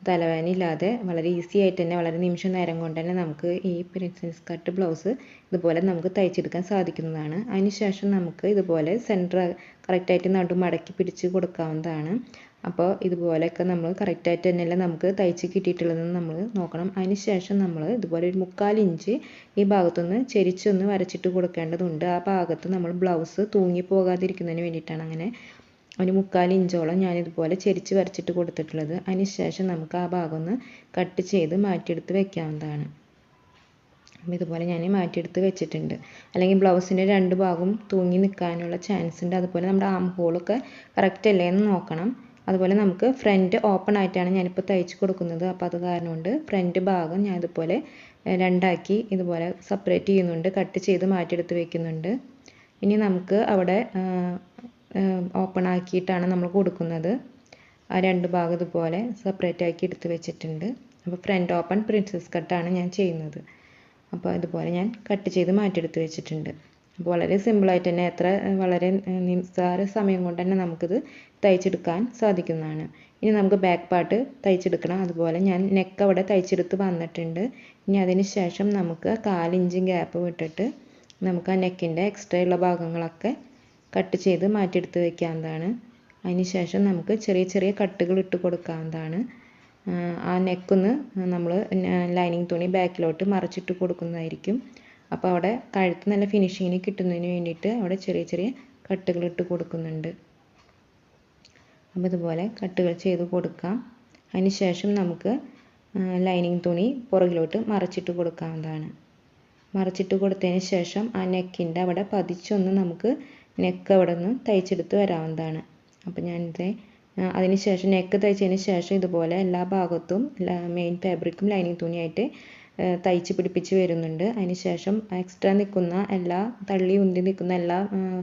തലവേദനയില്ലാതെ വളരെ ഈസി ആയിട്ട് തന്നെ വളരെ നിമിഷ നേരം കൊണ്ട് തന്നെ നമുക്ക് ഈ പ്രിൻസസ് കട്ട് ബ്ലൗസ് ഇതുപോലെ നമുക്ക് തയ്ച്ചെടുക്കാൻ സാധിക്കുന്നതാണ്. അതിന് ശേഷം നമുക്ക് ഇതുപോലെ സെൻറ്റർ കറക്റ്റായിട്ട് നടു മടക്കി പിടിച്ച് കൊടുക്കാവുന്നതാണ്. അപ്പോൾ ഇതുപോലെയൊക്കെ നമ്മൾ കറക്റ്റായിട്ട് തന്നെയല്ല നമുക്ക് തയ്ച്ച് കിട്ടിയിട്ടുള്ളതെന്ന് നമ്മൾ നോക്കണം. അതിന് ശേഷം നമ്മൾ ഇതുപോലെ ഒരു 1/4 ഇഞ്ച് ഈ ഭാഗത്തുനിന്ന് ചെരിച്ചൊന്ന് വരച്ചിട്ട് കൊടുക്കേണ്ടതുണ്ട്. ആ ഭാഗത്ത് നമ്മൾ ബ്ലൗസ് തൂങ്ങി പോകാതിരിക്കുന്നതിന് വേണ്ടിയിട്ടാണ് അങ്ങനെ ഒരു 1/4 ഇഞ്ചോളം ഞാനിതുപോലെ ചെരിച്ച് വരച്ചിട്ട് കൊടുത്തിട്ടുള്ളത്. അതിന് ശേഷം നമുക്ക് ആ ഭാഗം ഒന്ന് കട്ട് ചെയ്ത് മാറ്റിയെടുത്ത് വെക്കാവുന്നതാണ്. അപ്പോൾ ഇതുപോലെ ഞാൻ മാറ്റിയെടുത്ത് വെച്ചിട്ടുണ്ട്. അല്ലെങ്കിൽ ബ്ലൗസിൻ്റെ 2 ഭാഗവും തൂങ്ങി നിൽക്കാനുള്ള ചാൻസ് ഉണ്ട്. അതുപോലെ നമ്മുടെ ആം ഹോളൊക്കെ കറക്റ്റ് അല്ലേ എന്ന് നോക്കണം. അതുപോലെ നമുക്ക് ഫ്രണ്ട് ഓപ്പൺ ആയിട്ടാണ് ഞാനിപ്പോൾ തയ്ച്ച് കൊടുക്കുന്നത്. അപ്പോൾ അത് കാരണം കൊണ്ട് ഫ്രണ്ട് ഭാഗം ഞാൻ ഇതുപോലെ രണ്ടാക്കി ഇതുപോലെ സെപ്പറേറ്റ് ചെയ്യുന്നുണ്ട്, കട്ട് ചെയ്ത് മാറ്റിയെടുത്ത് വെക്കുന്നുണ്ട്. ഇനി നമുക്ക് അവിടെ ഓപ്പൺ ആക്കിയിട്ടാണ് നമ്മൾ കൊടുക്കുന്നത്. ആ 2 ഭാഗം ഇതുപോലെ സെപ്പറേറ്റ് ആക്കി എടുത്ത് വെച്ചിട്ടുണ്ട്. അപ്പോൾ ഫ്രണ്ട് ഓപ്പൺ പ്രിൻസസ് കട്ടാണ് ഞാൻ ചെയ്യുന്നത്. അപ്പോൾ ഇതുപോലെ ഞാൻ കട്ട് ചെയ്ത് മാറ്റിയെടുത്ത് വെച്ചിട്ടുണ്ട്. അപ്പോൾ വളരെ സിമ്പിളായിട്ട് തന്നെ വളരെ നിസ്സാര സമയം കൊണ്ട് തന്നെ നമുക്കിത് തയ്ച്ചെടുക്കാൻ സാധിക്കുന്നതാണ്. ഇനി നമുക്ക് ബാക്ക് പാർട്ട് തയ്ച്ചെടുക്കണം. അതുപോലെ ഞാൻ നെക്ക് അവിടെ തയ്ച്ചെടുത്ത് വന്നിട്ടുണ്ട്. ഇനി അതിന് ശേഷം നമുക്ക് 1/4 ഇഞ്ച് ഗ്യാപ്പ് വിട്ടിട്ട് നമുക്ക് ആ നെക്കിൻ്റെ എക്സ്ട്രാ ഉള്ള ഭാഗങ്ങളൊക്കെ കട്ട് ചെയ്ത് മാറ്റിയെടുത്ത് വെക്കാവുന്നതാണ്. അതിന് ശേഷം നമുക്ക് ചെറിയ ചെറിയ കട്ടുകൾ ഇട്ട് കൊടുക്കാവുന്നതാണ്. ആ നെക്കൊന്ന് നമ്മൾ ലൈനിങ് തുണി ബാക്കിലോട്ട് മറിച്ചിട്ട് കൊടുക്കുന്നതായിരിക്കും. അപ്പോൾ അവിടെ കഴുത്ത് നല്ല ഫിനിഷിങ്ങിന് കിട്ടുന്നതിന് വേണ്ടിയിട്ട് അവിടെ ചെറിയ ചെറിയ കട്ടുകൾ ഇട്ട് കൊടുക്കുന്നുണ്ട്. അപ്പോൾ ഇതുപോലെ കട്ടുകൾ ചെയ്ത് കൊടുക്കാം. അതിന് ശേഷം നമുക്ക് ലൈനിങ് തുണി പുറകിലോട്ട് മറിച്ചിട്ട് കൊടുക്കാവുന്നതാണ്. മറിച്ചിട്ട് കൊടുത്തതിന് ശേഷം ആ നെക്കിൻ്റെ അവിടെ പതിച്ചൊന്ന് നമുക്ക് നെക്ക് അവിടെ നിന്ന് തയ്ച്ചെടുത്ത് വരാവുന്നതാണ്. അപ്പോൾ ഞാനിത് അതിന് ശേഷം നെക്ക് തയ്ച്ചതിന് ശേഷം ഇതുപോലെ എല്ലാ ഭാഗത്തും മെയിൻ ഫാബ്രിക്കും ലൈനിങ് തുണിയായിട്ട് തയ്ച്ച് പിടിപ്പിച്ച് വരുന്നുണ്ട്. അതിന് ശേഷം എക്സ്ട്രാ നിൽക്കുന്ന എല്ലാ തള്ളി ഉന്തി നിൽക്കുന്ന എല്ലാ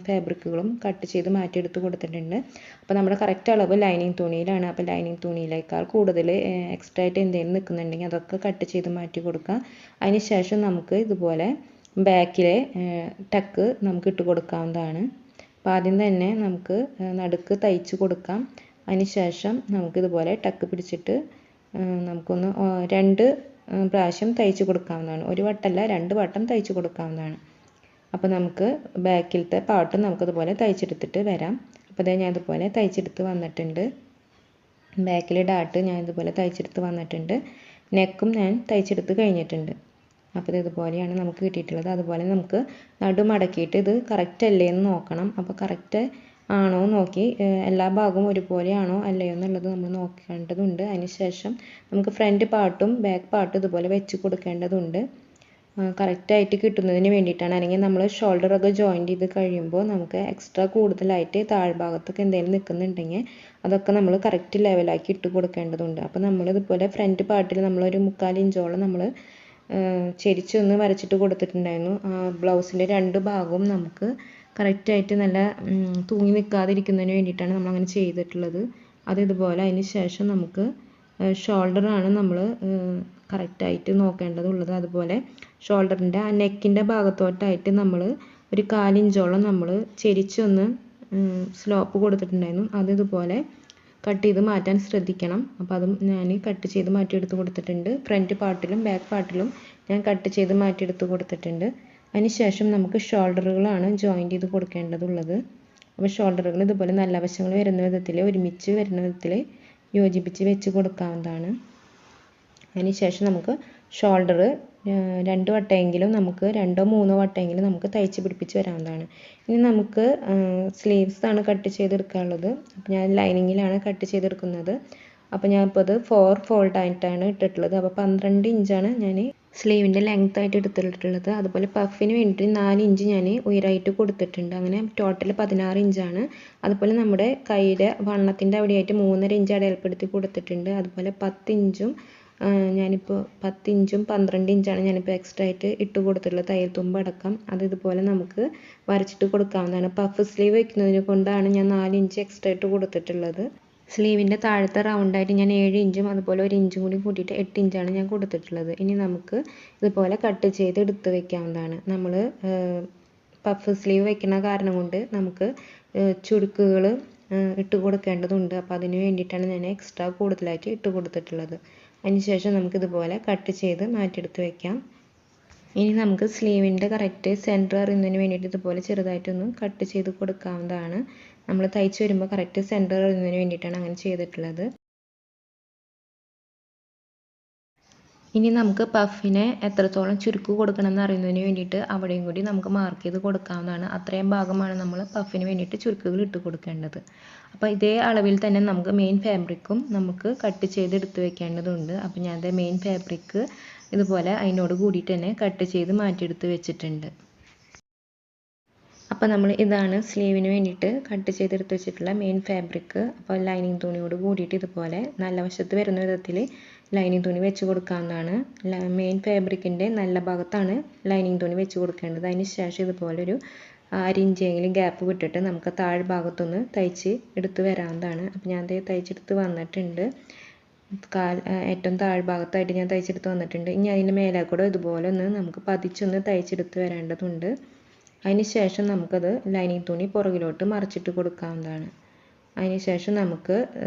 ഫാബ്രിക്കുകളും കട്ട് ചെയ്ത് മാറ്റിയെടുത്ത് കൊടുത്തിട്ടുണ്ട്. അപ്പോൾ നമ്മുടെ കറക്റ്റ് അളവ് ലൈനിങ് തുണിയിലാണ്. അപ്പോൾ ലൈനിങ് തുണിയിലേക്കാൾ കൂടുതൽ എക്സ്ട്രാ ആയിട്ട് എന്തെങ്കിലും നിൽക്കുന്നുണ്ടെങ്കിൽ അതൊക്കെ കട്ട് ചെയ്ത് മാറ്റി കൊടുക്കാം. അതിന് ശേഷം നമുക്ക് ഇതുപോലെ ബാക്കിലെ ടക്ക് നമുക്ക് ഇട്ട് കൊടുക്കാവുന്നതാണ്. അപ്പോൾ ആദ്യം തന്നെ നമുക്ക് നടുക്ക് തയ്ച്ച് കൊടുക്കാം. അതിന് ശേഷം നമുക്കിതുപോലെ ടക്ക് പിടിച്ചിട്ട് നമുക്കൊന്ന് 2 പ്രാവശ്യം തയ്ച്ച് കൊടുക്കാവുന്നതാണ്. ഒരു വട്ടമല്ല 2 വട്ടം തയ്ച്ച് കൊടുക്കാവുന്നതാണ്. അപ്പോൾ നമുക്ക് ബാക്കിലത്തെ പാർട്ട് നമുക്കിതുപോലെ തയ്ച്ചെടുത്തിട്ട് വരാം. അപ്പോൾ ഞാൻ ഇതുപോലെ തയ്ച്ചെടുത്ത് വന്നിട്ടുണ്ട്. ബാക്കിലെ ഡാട്ട് ഞാൻ ഇതുപോലെ തയ്ച്ചെടുത്ത് വന്നിട്ടുണ്ട്. നെക്കും ഞാൻ തയ്ച്ചെടുത്ത് കഴിഞ്ഞിട്ടുണ്ട്. അപ്പോൾ ഇതുപോലെയാണ് നമുക്ക് കിട്ടിയിട്ടുള്ളത്. അതുപോലെ നമുക്ക് നടുമടക്കിയിട്ട് ഇത് കറക്റ്റ് അല്ലേ എന്ന് നോക്കണം. അപ്പോൾ കറക്റ്റ് ആണോ നോക്കി എല്ലാ ഭാഗവും ഒരുപോലെയാണോ അല്ലയോ എന്നുള്ളത് നമ്മൾ നോക്കേണ്ടതുണ്ട്. അതിന് ശേഷം നമുക്ക് ഫ്രണ്ട് പാർട്ടും ബാക്ക് പാർട്ടും ഇതുപോലെ വെച്ച് കൊടുക്കേണ്ടതുണ്ട്. കറക്റ്റായിട്ട് കിട്ടുന്നതിന് വേണ്ടിയിട്ടാണ്. അല്ലെങ്കിൽ നമ്മൾ ഷോൾഡറൊക്കെ ജോയിൻറ്റ് ചെയ്ത് കഴിയുമ്പോൾ നമുക്ക് എക്സ്ട്രാ കൂടുതലായിട്ട് താഴ്ഭാഗത്തൊക്കെ എന്തെങ്കിലും നിൽക്കുന്നുണ്ടെങ്കിൽ അതൊക്കെ നമ്മൾ കറക്റ്റ് ലെവലാക്കി ഇട്ട് കൊടുക്കേണ്ടതുണ്ട്. അപ്പോൾ നമ്മളിതുപോലെ ഫ്രണ്ട് പാർട്ടിൽ നമ്മളൊരു 1/4 ഇഞ്ചോളം നമ്മൾ ചെരിച്ചൊന്ന് വരച്ചിട്ട് കൊടുത്തിട്ടുണ്ടായിരുന്നു. ബ്ലൗസിൻ്റെ 2 ഭാഗവും നമുക്ക് കറക്റ്റായിട്ട് നല്ല തൂങ്ങി നിൽക്കാതിരിക്കുന്നതിന് വേണ്ടിയിട്ടാണ് നമ്മളങ്ങനെ ചെയ്തിട്ടുള്ളത്. അത് ഇതുപോലെ അതിന് ശേഷം നമുക്ക് ഷോൾഡറാണ് നമ്മൾ കറക്റ്റായിട്ട് നോക്കേണ്ടതുള്ളത്. അതുപോലെ ഷോൾഡറിൻ്റെ ആ നെക്കിൻ്റെ ഭാഗത്തോട്ടായിട്ട് നമ്മൾ ഒരു 1/4 ഇഞ്ചോളം നമ്മൾ ചെരിച്ചൊന്ന് സ്ലോപ്പ് കൊടുത്തിട്ടുണ്ടായിരുന്നു. അത് ഇതുപോലെ കട്ട് ചെയ്ത് മാറ്റാൻ ശ്രദ്ധിക്കണം. അപ്പോൾ അതും ഞാൻ കട്ട് ചെയ്ത് മാറ്റിയെടുത്ത് കൊടുത്തിട്ടുണ്ട്. ഫ്രണ്ട് പാർട്ടിലും ബാക്ക് പാർട്ടിലും ഞാൻ കട്ട് ചെയ്ത് മാറ്റിയെടുത്ത് കൊടുത്തിട്ടുണ്ട്. അതിന് ശേഷം നമുക്ക് ഷോൾഡറുകളാണ് ജോയിൻറ്റ് ചെയ്ത് കൊടുക്കേണ്ടതുള്ളത്. അപ്പോൾ ഷോൾഡറുകൾ ഇതുപോലെ നല്ല വശങ്ങൾ വരുന്ന വിധത്തിൽ ഒരുമിച്ച് വരുന്ന വിധത്തിൽ യോജിപ്പിച്ച് വെച്ച് കൊടുക്കാവുന്നതാണ്. അതിന് ശേഷം നമുക്ക് ഷോൾഡർ 2 വട്ടമെങ്കിലും നമുക്ക് 2 or 3 വട്ടമെങ്കിലും നമുക്ക് തയ്ച്ച് പിടിപ്പിച്ച് വരാവുന്നതാണ്. ഇനി നമുക്ക് സ്ലീവ്സ് ആണ് കട്ട് ചെയ്തെടുക്കാനുള്ളത്. അപ്പോൾ ഞാൻ ലൈനിങ്ങിലാണ് കട്ട് ചെയ്തെടുക്കുന്നത്. അപ്പോൾ ഞാനിപ്പോൾ അത് 4 ഫോൾഡ് ആയിട്ടാണ് ഇട്ടിട്ടുള്ളത്. അപ്പോൾ 12 ഇഞ്ചാണ് ഞാൻ സ്ലീവിൻ്റെ ലെങ്ത് ആയിട്ട് എടുത്തിട്ടുള്ളത്. അതുപോലെ പഫിന് വേണ്ടിയിട്ട് 4 ഇഞ്ച് ഞാൻ ഉയരായിട്ട് കൊടുത്തിട്ടുണ്ട്. അങ്ങനെ ടോട്ടൽ 16 ഇഞ്ചാണ്. അതുപോലെ നമ്മുടെ കൈയുടെ വണ്ണത്തിൻ്റെ അവിടെയായിട്ട് 3.5 ഇഞ്ച് അടയാളപ്പെടുത്തി കൊടുത്തിട്ടുണ്ട്. അതുപോലെ 10 ഇഞ്ചും ഞാനിപ്പോൾ 10 ഇഞ്ചും 12 ഇഞ്ചാണ് ഞാനിപ്പോൾ എക്സ്ട്രാ ആയിട്ട് ഇട്ട് കൊടുത്തിട്ടുള്ളത്, തയ്യൽ തുമ്പ് അടക്കം. അത് ഇതുപോലെ നമുക്ക് വരച്ചിട്ട് കൊടുക്കാവുന്നതാണ്. പഫ് സ്ലീവ് വയ്ക്കുന്നതിനെ കൊണ്ടാണ് ഞാൻ 4 ഇഞ്ച് എക്സ്ട്രാ ഇട്ട് കൊടുത്തിട്ടുള്ളത്. സ്ലീവിൻ്റെ താഴത്തെ റൗണ്ടായിട്ട് ഞാൻ 7 ഇഞ്ചും അതുപോലെ 1 ഇഞ്ചും കൂടി കൂട്ടിയിട്ട് 8 ഇഞ്ചാണ് ഞാൻ കൊടുത്തിട്ടുള്ളത്. ഇനി നമുക്ക് ഇതുപോലെ കട്ട് ചെയ്ത് എടുത്ത് വയ്ക്കാവുന്നതാണ്. നമ്മൾ പഫ് സ്ലീവ് വയ്ക്കുന്ന കാരണം കൊണ്ട് നമുക്ക് ചുരുക്കുകൾ ഇട്ട് കൊടുക്കേണ്ടതുണ്ട്. അപ്പോൾ അതിന് വേണ്ടിയിട്ടാണ് ഞാൻ എക്സ്ട്രാ കൂടുതലായിട്ട് ഇട്ട് കൊടുത്തിട്ടുള്ളത്. അതിന് ശേഷം നമുക്കിതുപോലെ കട്ട് ചെയ്ത് മാറ്റിയെടുത്ത് വയ്ക്കാം. ഇനി നമുക്ക് സ്ലീവിൻ്റെ കറക്റ്റ് സെൻറ്റർ അറിയുന്നതിന് വേണ്ടിയിട്ട് ഇതുപോലെ ചെറുതായിട്ടൊന്ന് കട്ട് ചെയ്ത് കൊടുക്കാവുന്നതാണ്. നമ്മൾ തയ്ച്ച് വരുമ്പോൾ കറക്റ്റ് സെൻറ്റർ അറിയുന്നതിന് വേണ്ടിയിട്ടാണ് അങ്ങനെ ചെയ്തിട്ടുള്ളത്. ഇനി നമുക്ക് പഫിനെ എത്രത്തോളം ചുരുക്ക് കൊടുക്കണമെന്ന് അറിയുന്നതിന് വേണ്ടിയിട്ട് അവിടെയും കൂടി നമുക്ക് മാർക്ക് ചെയ്ത് കൊടുക്കാവുന്നതാണ്. അത്രയും ഭാഗമാണ് നമ്മൾ പഫിന് വേണ്ടിയിട്ട് ചുരുക്കുകൾ ഇട്ട് കൊടുക്കേണ്ടത്. അപ്പോൾ ഇതേ അളവിൽ തന്നെ നമുക്ക് മെയിൻ ഫാബ്രിക്കും നമുക്ക് കട്ട് ചെയ്ത് എടുത്ത് വെക്കേണ്ടതുണ്ട്. അപ്പോൾ ഞാൻ മെയിൻ ഫാബ്രിക് ഇതുപോലെ അതിനോട് കൂടിയിട്ട് തന്നെ കട്ട് ചെയ്ത് മാറ്റിയെടുത്ത് വെച്ചിട്ടുണ്ട്. അപ്പോൾ നമ്മൾ ഇതാണ് സ്ലീവിന് വേണ്ടിയിട്ട് കട്ട് ചെയ്തെടുത്ത് വെച്ചിട്ടുള്ള മെയിൻ ഫാബ്രിക്. അപ്പോൾ ലൈനിങ് തുണിയോട് കൂടിയിട്ട് ഇതുപോലെ നല്ല വശത്ത് വരുന്ന വിധത്തിൽ ലൈനിങ് തുണി വെച്ച് കൊടുക്കാവുന്നതാണ്. മെയിൻ ഫാബ്രിക്കിൻ്റെ നല്ല ഭാഗത്താണ് ലൈനിങ് തുണി വെച്ച് കൊടുക്കേണ്ടത്. അതിന് ശേഷം ഇതുപോലെ ഒരു 1 ഇഞ്ചെങ്കിലും ഗ്യാപ്പ് വിട്ടിട്ട് നമുക്ക് താഴ്ഭാഗത്തൊന്ന് തയ്ച്ച് എടുത്ത് വരാവുന്നതാണ്. അപ്പോൾ ഞാൻ തയ്ച്ചെടുത്ത് വന്നിട്ടുണ്ട്. ഏറ്റവും താഴ്ഭാഗത്തായിട്ട് ഞാൻ തയ്ച്ചെടുത്ത് വന്നിട്ടുണ്ട്. ഇനി അതിൻ്റെ മേലെ കൂടെ ഇതുപോലെ ഒന്ന് നമുക്ക് പതിച്ചൊന്ന് തയ്ച്ചെടുത്ത് വരേണ്ടതുണ്ട്. അതിന് ശേഷം നമുക്കത് ലൈനിങ് തുണി പുറകിലോട്ട് മറിച്ചിട്ട് കൊടുക്കാവുന്നതാണ്. അതിന് ശേഷം നമുക്ക്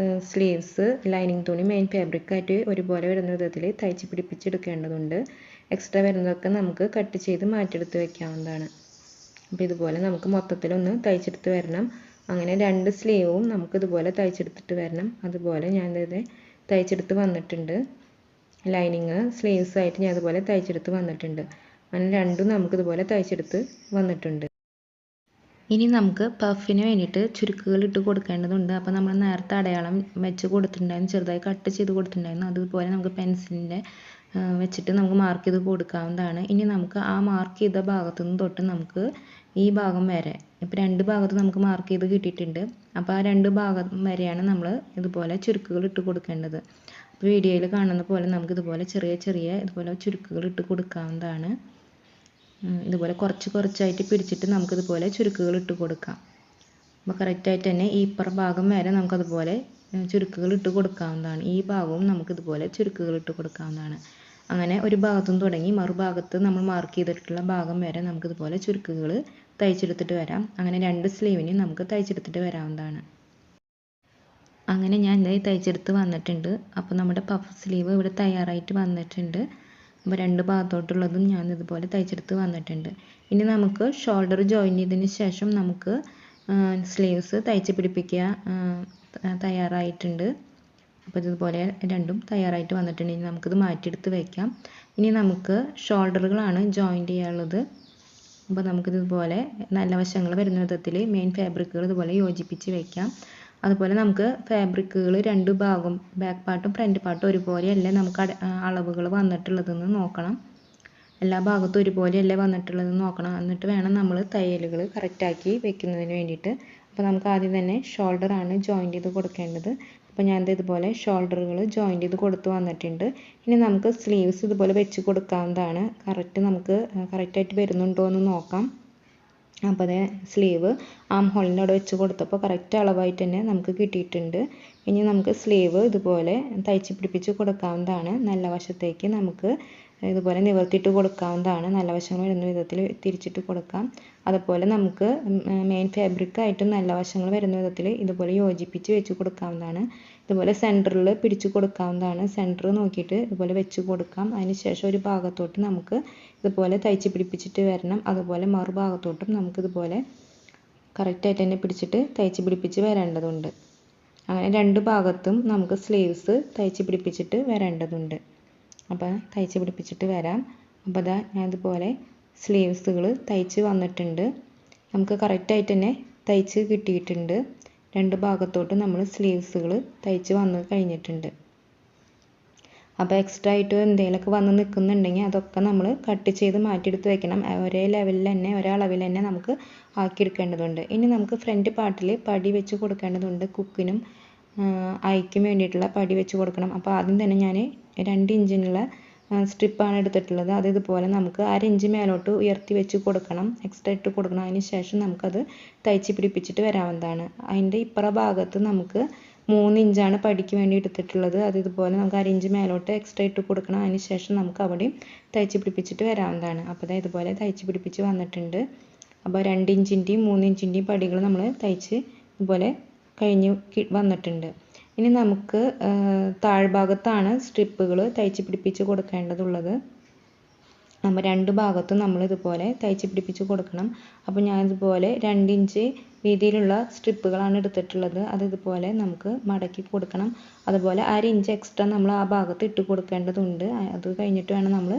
സ്ലീവ്സ് ലൈനിങ് തുണി മെയിൻ ഫാബ്രിക്കായിട്ട് ഒരുപോലെ വരുന്ന വിധത്തിൽ തയ്ച്ച് പിടിപ്പിച്ചെടുക്കേണ്ടതുണ്ട്. എക്സ്ട്രാ വരുന്നതൊക്കെ നമുക്ക് കട്ട് ചെയ്ത് മാറ്റിയെടുത്ത് വെക്കാവുന്നതാണ്. അപ്പോൾ ഇതുപോലെ നമുക്ക് മൊത്തത്തിലൊന്ന് തയ്ച്ചെടുത്ത് വരണം. അങ്ങനെ 2 സ്ലീവും നമുക്ക് ഇതുപോലെ തയ്ച്ചെടുത്തിട്ട് വരണം. അതുപോലെ ഞാനിത് തയ്ച്ചെടുത്ത് വന്നിട്ടുണ്ട്. ലൈനിങ് സ്ലീവ്സായിട്ട് ഞാൻ അതുപോലെ തയ്ച്ചെടുത്ത് വന്നിട്ടുണ്ട്. അങ്ങനെ രണ്ടും നമുക്കിതുപോലെ തയ്ച്ചെടുത്ത് വന്നിട്ടുണ്ട്. ഇനി നമുക്ക് പഫിന് വേണ്ടിയിട്ട് ചുരുക്കുകൾ ഇട്ട് കൊടുക്കേണ്ടതുണ്ട്. അപ്പോൾ നമ്മൾ നേരത്തെ അടയാളം വെച്ച് കൊടുത്തിട്ടുണ്ടായിരുന്നു, ചെറുതായി കട്ട് ചെയ്ത് കൊടുത്തിട്ടുണ്ടായിരുന്നു. അതുപോലെ നമുക്ക് പെൻസിലിൻ്റെ വെച്ചിട്ട് നമുക്ക് മാർക്ക് ചെയ്ത് കൊടുക്കാവുന്നതാണ്. ഇനി നമുക്ക് ആ മാർക്ക് ചെയ്ത ഭാഗത്തു നിന്ന് തൊട്ട് നമുക്ക് ഈ ഭാഗം വരെ, ഇപ്പോൾ 2 ഭാഗത്ത് നമുക്ക് മാർക്ക് ചെയ്ത് കിട്ടിയിട്ടുണ്ട്. അപ്പോൾ ആ 2 ഭാഗം വരെയാണ് നമ്മൾ ഇതുപോലെ ചുരുക്കുകൾ ഇട്ട് കൊടുക്കേണ്ടത്. അപ്പോൾ വീഡിയോയിൽ കാണുന്ന പോലെ നമുക്ക് ഇതുപോലെ ചെറിയ ചെറിയ ഇതുപോലെ ചുരുക്കുകൾ ഇട്ട് കൊടുക്കാവുന്നതാണ്. ഇതുപോലെ കുറച്ചായിട്ട് പിടിച്ചിട്ട് നമുക്കിതുപോലെ ചുരുക്കുകൾ ഇട്ട് കൊടുക്കാം. അപ്പോൾ കറക്റ്റായിട്ട് തന്നെ ഈ ഭാഗം വരെ നമുക്കതുപോലെ ചുരുക്കുകൾ ഇട്ട് കൊടുക്കാവുന്നതാണ്. ഈ ഭാഗവും നമുക്കിതുപോലെ ചുരുക്കുകൾ ഇട്ട് കൊടുക്കാവുന്നതാണ്. അങ്ങനെ ഒരു ഭാഗത്തുനിന്ന് തുടങ്ങി മറുഭാഗത്ത് നമ്മൾ മാർക്ക് ചെയ്തിട്ടുള്ള ഭാഗം വരെ നമുക്കിതുപോലെ ചുരുക്കുകൾ തയ്ച്ചെടുത്തിട്ട് വരാം. അങ്ങനെ 2 സ്ലീവിന് നമുക്ക് തയ്ച്ചെടുത്തിട്ട് വരാവുന്നതാണ്. അങ്ങനെ ഞാൻ തയ്ച്ചെടുത്ത് വന്നിട്ടുണ്ട്. അപ്പോൾ നമ്മുടെ പഫ് സ്ലീവ് ഇവിടെ തയ്യാറായിട്ട് വന്നിട്ടുണ്ട്. അപ്പോൾ 2 ഭാഗത്തോട്ടുള്ളതും ഞാൻ ഇതുപോലെ തയ്ച്ചെടുത്ത് വന്നിട്ടുണ്ട്. ഇനി നമുക്ക് ഷോൾഡർ ജോയിൻ ചെയ്തതിന് ശേഷം നമുക്ക് സ്ലീവ്സ് തയ്ച്ച് പിടിപ്പിക്കുക തയ്യാറായിട്ടുണ്ട്. അപ്പോൾ ഇതുപോലെ രണ്ടും തയ്യാറായിട്ട് വന്നിട്ടുണ്ട്. ഇനി നമുക്കിത് മാറ്റിയെടുത്ത് വയ്ക്കാം. ഇനി നമുക്ക് ഷോൾഡറുകളാണ് ജോയിൻ ചെയ്യാനുള്ളത്. അപ്പോൾ നമുക്കിതുപോലെ നല്ല വശങ്ങൾ വരുന്ന വിധത്തിൽ മെയിൻ ഫാബ്രിക്കുകൾ ഇതുപോലെ യോജിപ്പിച്ച് വയ്ക്കാം. അതുപോലെ നമുക്ക് ഫാബ്രിക്കുകൾ 2 ഭാഗം ബാക്ക് പാർട്ടും ഫ്രണ്ട് പാർട്ടും ഒരുപോലെയല്ലേ നമുക്ക് അളവുകൾ വന്നിട്ടുള്ളതെന്ന് നോക്കണം. എല്ലാ ഭാഗത്തും ഒരുപോലെയല്ലേ വന്നിട്ടുള്ളതെന്ന് നോക്കണം. എന്നിട്ട് വേണം നമ്മൾ തയ്യലുകൾ കറക്റ്റാക്കി വെക്കുന്നതിന് വേണ്ടിയിട്ട്. അപ്പോൾ നമുക്ക് ആദ്യം തന്നെ ഷോൾഡറാണ് ജോയിൻ്റ് ചെയ്ത് കൊടുക്കേണ്ടത്. അപ്പോൾ ഞാൻ ഇതുപോലെ ഷോൾഡറുകൾ ജോയിൻ്റ് ചെയ്ത് കൊടുത്ത് വന്നിട്ടുണ്ട്. ഇനി നമുക്ക് സ്ലീവ്സ് ഇതുപോലെ വെച്ച് കൊടുക്കാവുന്നതാണ്. നമുക്ക് കറക്റ്റായിട്ട് വരുന്നുണ്ടോ എന്ന് നോക്കാം. അപ്പോൾ സ്ലീവ് ആം ഹോളിൻ്റെ അവിടെ വെച്ച് കൊടുത്തപ്പോൾ കറക്റ്റ് അളവായിട്ട് തന്നെ നമുക്ക് കിട്ടിയിട്ടുണ്ട്. ഇനി നമുക്ക് സ്ലീവ് ഇതുപോലെ തയ്ച്ച് പിടിപ്പിച്ച് കൊടുക്കാവുന്നതാണ്. നല്ല വശത്തേക്ക് നമുക്ക് ഇതുപോലെ നിവർത്തിയിട്ട് കൊടുക്കാവുന്നതാണ്. നല്ല വശങ്ങൾ വരുന്ന വിധത്തിൽ തിരിച്ചിട്ട് കൊടുക്കാം. അതുപോലെ നമുക്ക് മെയിൻ ഫാബ്രിക്കായിട്ടും നല്ല വശങ്ങൾ വരുന്ന വിധത്തിൽ ഇതുപോലെ യോജിപ്പിച്ച് വെച്ച് കൊടുക്കാവുന്നതാണ്. ഇതുപോലെ സെൻറ്ററിൽ പിടിച്ച് കൊടുക്കാവുന്നതാണ്. സെൻറ്റർ നോക്കിയിട്ട് ഇതുപോലെ വെച്ച് കൊടുക്കാം. അതിന് ശേഷം ഒരു ഭാഗത്തോട്ട് നമുക്ക് ഇതുപോലെ തയ്ച്ച് പിടിപ്പിച്ചിട്ട് വരണം. അതുപോലെ മറുഭാഗത്തോട്ടും നമുക്കിതുപോലെ കറക്റ്റായിട്ട് തന്നെ പിടിച്ചിട്ട് തയ്ച്ച് പിടിപ്പിച്ച് വരേണ്ടതുണ്ട്. അങ്ങനെ 2 ഭാഗത്തും നമുക്ക് സ്ലീവ്സ് തയ്ച്ച് പിടിപ്പിച്ചിട്ട് വരേണ്ടതുണ്ട്. അപ്പോൾ തയ്ച്ച് പിടിപ്പിച്ചിട്ട് വരാം. അപ്പോൾ ഞാൻ ഇതുപോലെ സ്ലീവ്സുകൾ തയ്ച്ച് വന്നിട്ടുണ്ട്. നമുക്ക് കറക്റ്റായിട്ട് തന്നെ തയ്ച്ച് കിട്ടിയിട്ടുണ്ട്. 2 ഭാഗത്തോട്ട് നമ്മൾ സ്ലീവ്സുകൾ തയ്ച്ച് വന്ന് കഴിഞ്ഞിട്ടുണ്ട്. അപ്പോൾ എക്സ്ട്രാ ആയിട്ട് എന്തെങ്കിലുമൊക്കെ വന്ന് നിൽക്കുന്നുണ്ടെങ്കിൽ അതൊക്കെ നമ്മൾ കട്ട് ചെയ്ത് മാറ്റിയെടുത്ത് വെക്കണം. ഒരേ ലെവലിൽ തന്നെ ഒരേ അളവിൽ തന്നെ നമുക്ക് ആക്കിയെടുക്കേണ്ടതുണ്ട്. ഇനി നമുക്ക് ഫ്രണ്ട് പാർട്ടിൽ പടി വെച്ച് കൊടുക്കേണ്ടതുണ്ട്. കുക്കിനും ഐക്കും വേണ്ടിയിട്ടുള്ള പടി വെച്ച് കൊടുക്കണം. അപ്പോൾ ആദ്യം തന്നെ ഞാൻ 2 ഇഞ്ചിനുള്ള സ്ട്രിപ്പാണ് എടുത്തിട്ടുള്ളത്. അത് ഇതുപോലെ നമുക്ക് 1/2 ഇഞ്ച് മേലോട്ട് ഉയർത്തി വെച്ച് കൊടുക്കണം. എക്സ്ട്രാ ഇട്ട് കൊടുക്കണം. അതിന് ശേഷം നമുക്കത് തയ്ച്ച് പിടിപ്പിച്ചിട്ട് വരാവുന്നതാണ്. അതിൻ്റെ ഭാഗത്ത് നമുക്ക് 3 ഇഞ്ചാണ് പടിക്ക് വേണ്ടി എടുത്തിട്ടുള്ളത്. അത് ഇതുപോലെ നമുക്ക് 1/2 ഇഞ്ച് മേലോട്ട് എക്സ്ട്രാ ഇട്ട് കൊടുക്കണം. അതിന് ശേഷം നമുക്ക് അവിടെയും തയ്ച്ച് പിടിപ്പിച്ചിട്ട് വരാവുന്നതാണ്. അപ്പോൾ ഇതുപോലെ തയ്ച്ച് പിടിപ്പിച്ച് വന്നിട്ടുണ്ട്. അപ്പോൾ 2 ഇഞ്ചിൻ്റെയും 3 ഇഞ്ചിൻ്റെയും പടികൾ നമ്മൾ തയ്ച്ച് ഇതുപോലെ കഴിഞ്ഞ് വന്നിട്ടുണ്ട്. ഇനി നമുക്ക് താഴ്ഭാഗത്താണ് സ്ട്രിപ്പുകൾ തയ്ച്ച് പിടിപ്പിച്ച് കൊടുക്കേണ്ടതുള്ളത്. നമ്മൾ രണ്ട് ഭാഗത്തും നമ്മൾ ഇതുപോലെ തയ്ച്ച് പിടിപ്പിച്ച് കൊടുക്കണം. അപ്പോൾ ഞാൻ ഇതുപോലെ 2 ഇഞ്ച് വീതിയിലുള്ള സ്ട്രിപ്പുകളാണ് എടുത്തിട്ടുള്ളത്. അത് ഇതുപോലെ നമുക്ക് മടക്കി കൊടുക്കണം. അതുപോലെ 1/2 ഇഞ്ച് എക്സ്ട്രാ നമ്മൾ ആ ഭാഗത്ത് ഇട്ട് കൊടുക്കേണ്ടതുണ്ട്. അത് കഴിഞ്ഞിട്ട് വേണം നമ്മൾ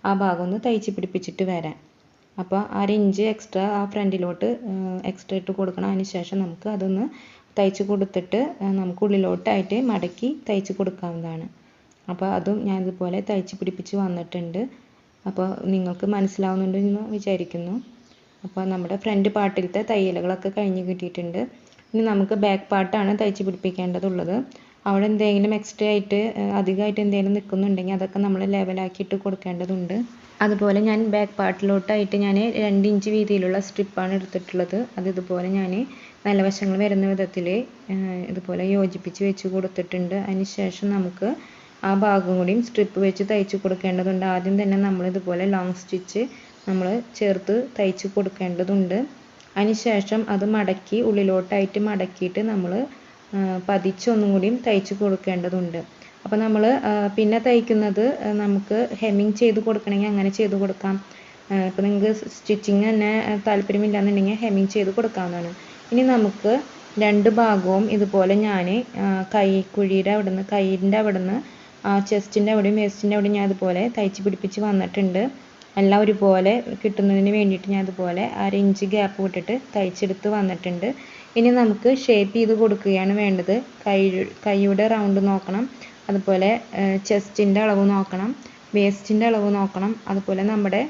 ആ ഭാഗം ഒന്ന് തയ്ച്ച് പിടിപ്പിച്ചിട്ട് വരാൻ. അപ്പോൾ 1/2 ഇഞ്ച് എക്സ്ട്രാ ആ ഫ്രണ്ടിലോട്ട് എക്സ്ട്രാ ഇട്ട് കൊടുക്കണം. അതിന് ശേഷം നമുക്ക് അതൊന്ന് തയ്ച്ച് കൊടുത്തിട്ട് നമുക്ക് ഉള്ളിലോട്ടായിട്ട് മടക്കി തയ്ച്ച് കൊടുക്കാവുന്നതാണ്. അപ്പോൾ അതും ഞാൻ ഇതുപോലെ തയ്ച്ച് പിടിപ്പിച്ച് വന്നിട്ടുണ്ട്. അപ്പോൾ നിങ്ങൾക്ക് മനസ്സിലാവുന്നുണ്ടെന്ന് വിചാരിക്കുന്നു. അപ്പോൾ നമ്മുടെ ഫ്രണ്ട് പാർട്ടിലത്തെ തയ്യലുകളൊക്കെ കഴിഞ്ഞ് കിട്ടിയിട്ടുണ്ട്. ഇനി നമുക്ക് ബാക്ക് പാർട്ടാണ് തയ്ച്ച് പിടിപ്പിക്കേണ്ടതുള്ളത്. അവിടെ എന്തെങ്കിലും എക്സ്ട്രാ ആയിട്ട് അധികമായിട്ട് എന്തെങ്കിലും നിൽക്കുന്നുണ്ടെങ്കിൽ അതൊക്കെ നമ്മൾ ലെവലാക്കിയിട്ട് കൊടുക്കേണ്ടതുണ്ട്. അതുപോലെ ഞാൻ ബാക്ക് പാർട്ടിലോട്ടായിട്ട് ഞാൻ 2 ഇഞ്ച് വീതിയിലുള്ള സ്ട്രിപ്പാണ് എടുത്തിട്ടുള്ളത്. അത് ഇതുപോലെ ഞാൻ നല്ല വശങ്ങൾ വരുന്ന വിധത്തിൽ ഇതുപോലെ യോജിപ്പിച്ച് വെച്ച് കൊടുത്തിട്ടുണ്ട്. അതിന് ശേഷം നമുക്ക് ആ ഭാഗം കൂടിയും സ്ട്രിപ്പ് വെച്ച് തയ്ച്ച് കൊടുക്കേണ്ടതുണ്ട്. ആദ്യം തന്നെ നമ്മൾ ഇതുപോലെ ലോങ് സ്റ്റിച്ച് നമ്മൾ ചേർത്ത് തയ്ച്ച് കൊടുക്കേണ്ടതുണ്ട്. അതിന് ശേഷം അത് മടക്കി ഉള്ളിലോട്ടായിട്ട് മടക്കിയിട്ട് നമ്മൾ പതിച്ചൊന്നും കൂടിയും തയ്ച്ച് കൊടുക്കേണ്ടതുണ്ട്. അപ്പോൾ നമ്മൾ പിന്നെ തയ്ക്കുന്നത് നമുക്ക് ഹെമ്മിങ് ചെയ്ത് കൊടുക്കണമെങ്കിൽ അങ്ങനെ ചെയ്ത് കൊടുക്കാം. ഇപ്പോൾ നിങ്ങൾക്ക് സ്റ്റിച്ചിങ് തന്നെ താല്പര്യമില്ലാന്നുണ്ടെങ്കിൽ ഹെമ്മിങ് ചെയ്ത് കൊടുക്കാവുന്നതാണ്. ഇനി നമുക്ക് രണ്ട് ഭാഗവും ഇതുപോലെ ഞാൻ കൈക്കുഴിയുടെ അവിടുന്ന് കൈയിൻ്റെ അവിടുന്ന് ചെസ്റ്റിൻ്റെ അവിടെയും വേസ്റ്റിൻ്റെ അവിടെയും ഞാൻ അതുപോലെ തയ്ച്ച് പിടിപ്പിച്ച് വന്നിട്ടുണ്ട്. എല്ലാം ഒരുപോലെ കിട്ടുന്നതിന് വേണ്ടിയിട്ട് ഞാൻ അതുപോലെ 1/2 ഇഞ്ച് ഗ്യാപ്പ് വിട്ടിട്ട് തയ്ച്ചെടുത്ത് വന്നിട്ടുണ്ട്. ഇനി നമുക്ക് ഷേപ്പ് ചെയ്ത് കൊടുക്കുകയാണ് വേണ്ടത്. കൈയുടെ റൗണ്ട് നോക്കണം, അതുപോലെ ചെസ്റ്റിൻ്റെ അളവ് നോക്കണം, വേസ്റ്റിൻ്റെ അളവ് നോക്കണം, അതുപോലെ നമ്മുടെ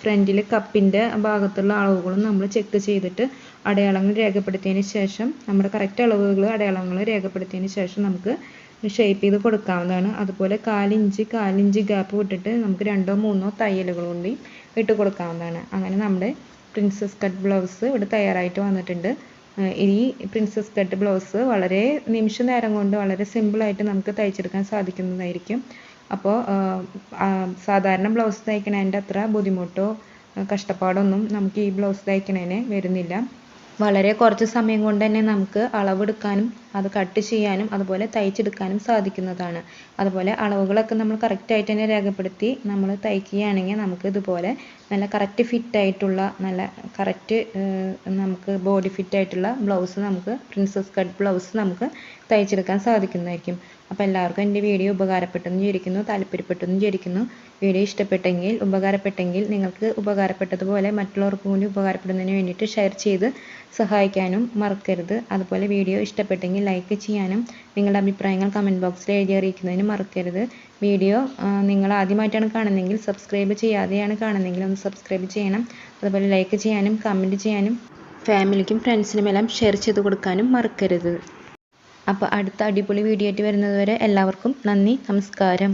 ഫ്രണ്ടിൽ കപ്പിൻ്റെ ഭാഗത്തുള്ള അളവുകളും നമ്മൾ ചെക്ക് ചെയ്തിട്ട് അടയാളങ്ങൾ രേഖപ്പെടുത്തിയതിന് ശേഷം നമ്മുടെ കറക്റ്റ് അളവുകൾ അടയാളങ്ങൾ രേഖപ്പെടുത്തിയതിന് ശേഷം നമുക്ക് ഷേപ്പ് ചെയ്ത് കൊടുക്കാവുന്നതാണ്. അതുപോലെ 1/4 ഇഞ്ച് ഗ്യാപ്പ് വിട്ടിട്ട് നമുക്ക് 2 or 3 തയ്യലുകൾ കൊണ്ട് ഇട്ട് കൊടുക്കാവുന്നതാണ്. അങ്ങനെ നമ്മുടെ പ്രിൻസസ് കട്ട് ബ്ലൗസ് ഇവിടെ തയ്യാറായിട്ട് വന്നിട്ടുണ്ട്. ഈ പ്രിൻസസ് കട്ട് ബ്ലൗസ് വളരെ നിമിഷ നേരം കൊണ്ട് വളരെ സിമ്പിളായിട്ട് നമുക്ക് തയ്ച്ചെടുക്കാൻ സാധിക്കുന്നതായിരിക്കും. അപ്പോൾ സാധാരണ ബ്ലൗസ് തയ്ക്കണതിൻ്റെ അത്ര ബുദ്ധിമുട്ടോ കഷ്ടപ്പാടൊന്നും നമുക്ക് ഈ ബ്ലൗസ് തയ്ക്കണതിന് വരുന്നില്ല. വളരെ കുറച്ച് സമയം കൊണ്ട് തന്നെ നമുക്ക് അളവെടുക്കാനും അത് കട്ട് ചെയ്യാനും അതുപോലെ തയ്ച്ചെടുക്കാനും സാധിക്കുന്നതാണ്. അതുപോലെ അളവുകളൊക്കെ നമ്മൾ കറക്റ്റായിട്ട് തന്നെ രേഖപ്പെടുത്തി നമ്മൾ തയ്ക്കുകയാണെങ്കിൽ നമുക്ക് ഇതുപോലെ നല്ല കറക്റ്റ് ഫിറ്റായിട്ടുള്ള നല്ല കറക്റ്റ് നമുക്ക് ബോഡി ഫിറ്റായിട്ടുള്ള ബ്ലൗസ് നമുക്ക് പ്രിൻസസ് കട്ട് ബ്ലൗസ് നമുക്ക് തയ്ച്ചെടുക്കാൻ സാധിക്കുന്നതായിരിക്കും. അപ്പോൾ എല്ലാവർക്കും എൻ്റെ വീഡിയോ ഉപകാരപ്പെട്ടെന്ന് വിചാരിക്കുന്നു, താല്പര്യപ്പെട്ടെന്ന് വിചാരിക്കുന്നു. വീഡിയോ ഇഷ്ടപ്പെട്ടെങ്കിൽ ഉപകാരപ്പെട്ടെങ്കിൽ നിങ്ങൾക്ക് ഉപകാരപ്പെട്ടതുപോലെ മറ്റുള്ളവർക്കും കൂടി ഉപകാരപ്പെടുന്നതിന് വേണ്ടിയിട്ട് ഷെയർ ചെയ്ത് സഹായിക്കാനും മറക്കരുത്. അതുപോലെ വീഡിയോ ഇഷ്ടപ്പെട്ടെങ്കിൽ ലൈക്ക് ചെയ്യാനും നിങ്ങളുടെ അഭിപ്രായങ്ങൾ കമൻറ്റ് ബോക്സിൽ എഴുതി അറിയിക്കുന്നതിന് മറക്കരുത്. വീഡിയോ നിങ്ങൾ ആദ്യമായിട്ടാണ് കാണുന്നതെങ്കിൽ സബ്സ്ക്രൈബ് ചെയ്യാതെയാണ് കാണുന്നതെങ്കിൽ ഒന്ന് സബ്സ്ക്രൈബ് ചെയ്യണം. അതുപോലെ ലൈക്ക് ചെയ്യാനും കമൻറ്റ് ചെയ്യാനും ഫാമിലിക്കും ഫ്രണ്ട്സിനും എല്ലാം ഷെയർ ചെയ്ത് കൊടുക്കാനും മറക്കരുത്. അപ്പോൾ അടുത്ത അടിപൊളി വീഡിയോ ആയിട്ട് വരുന്നത് വരെ എല്ലാവർക്കും നന്ദി, നമസ്കാരം.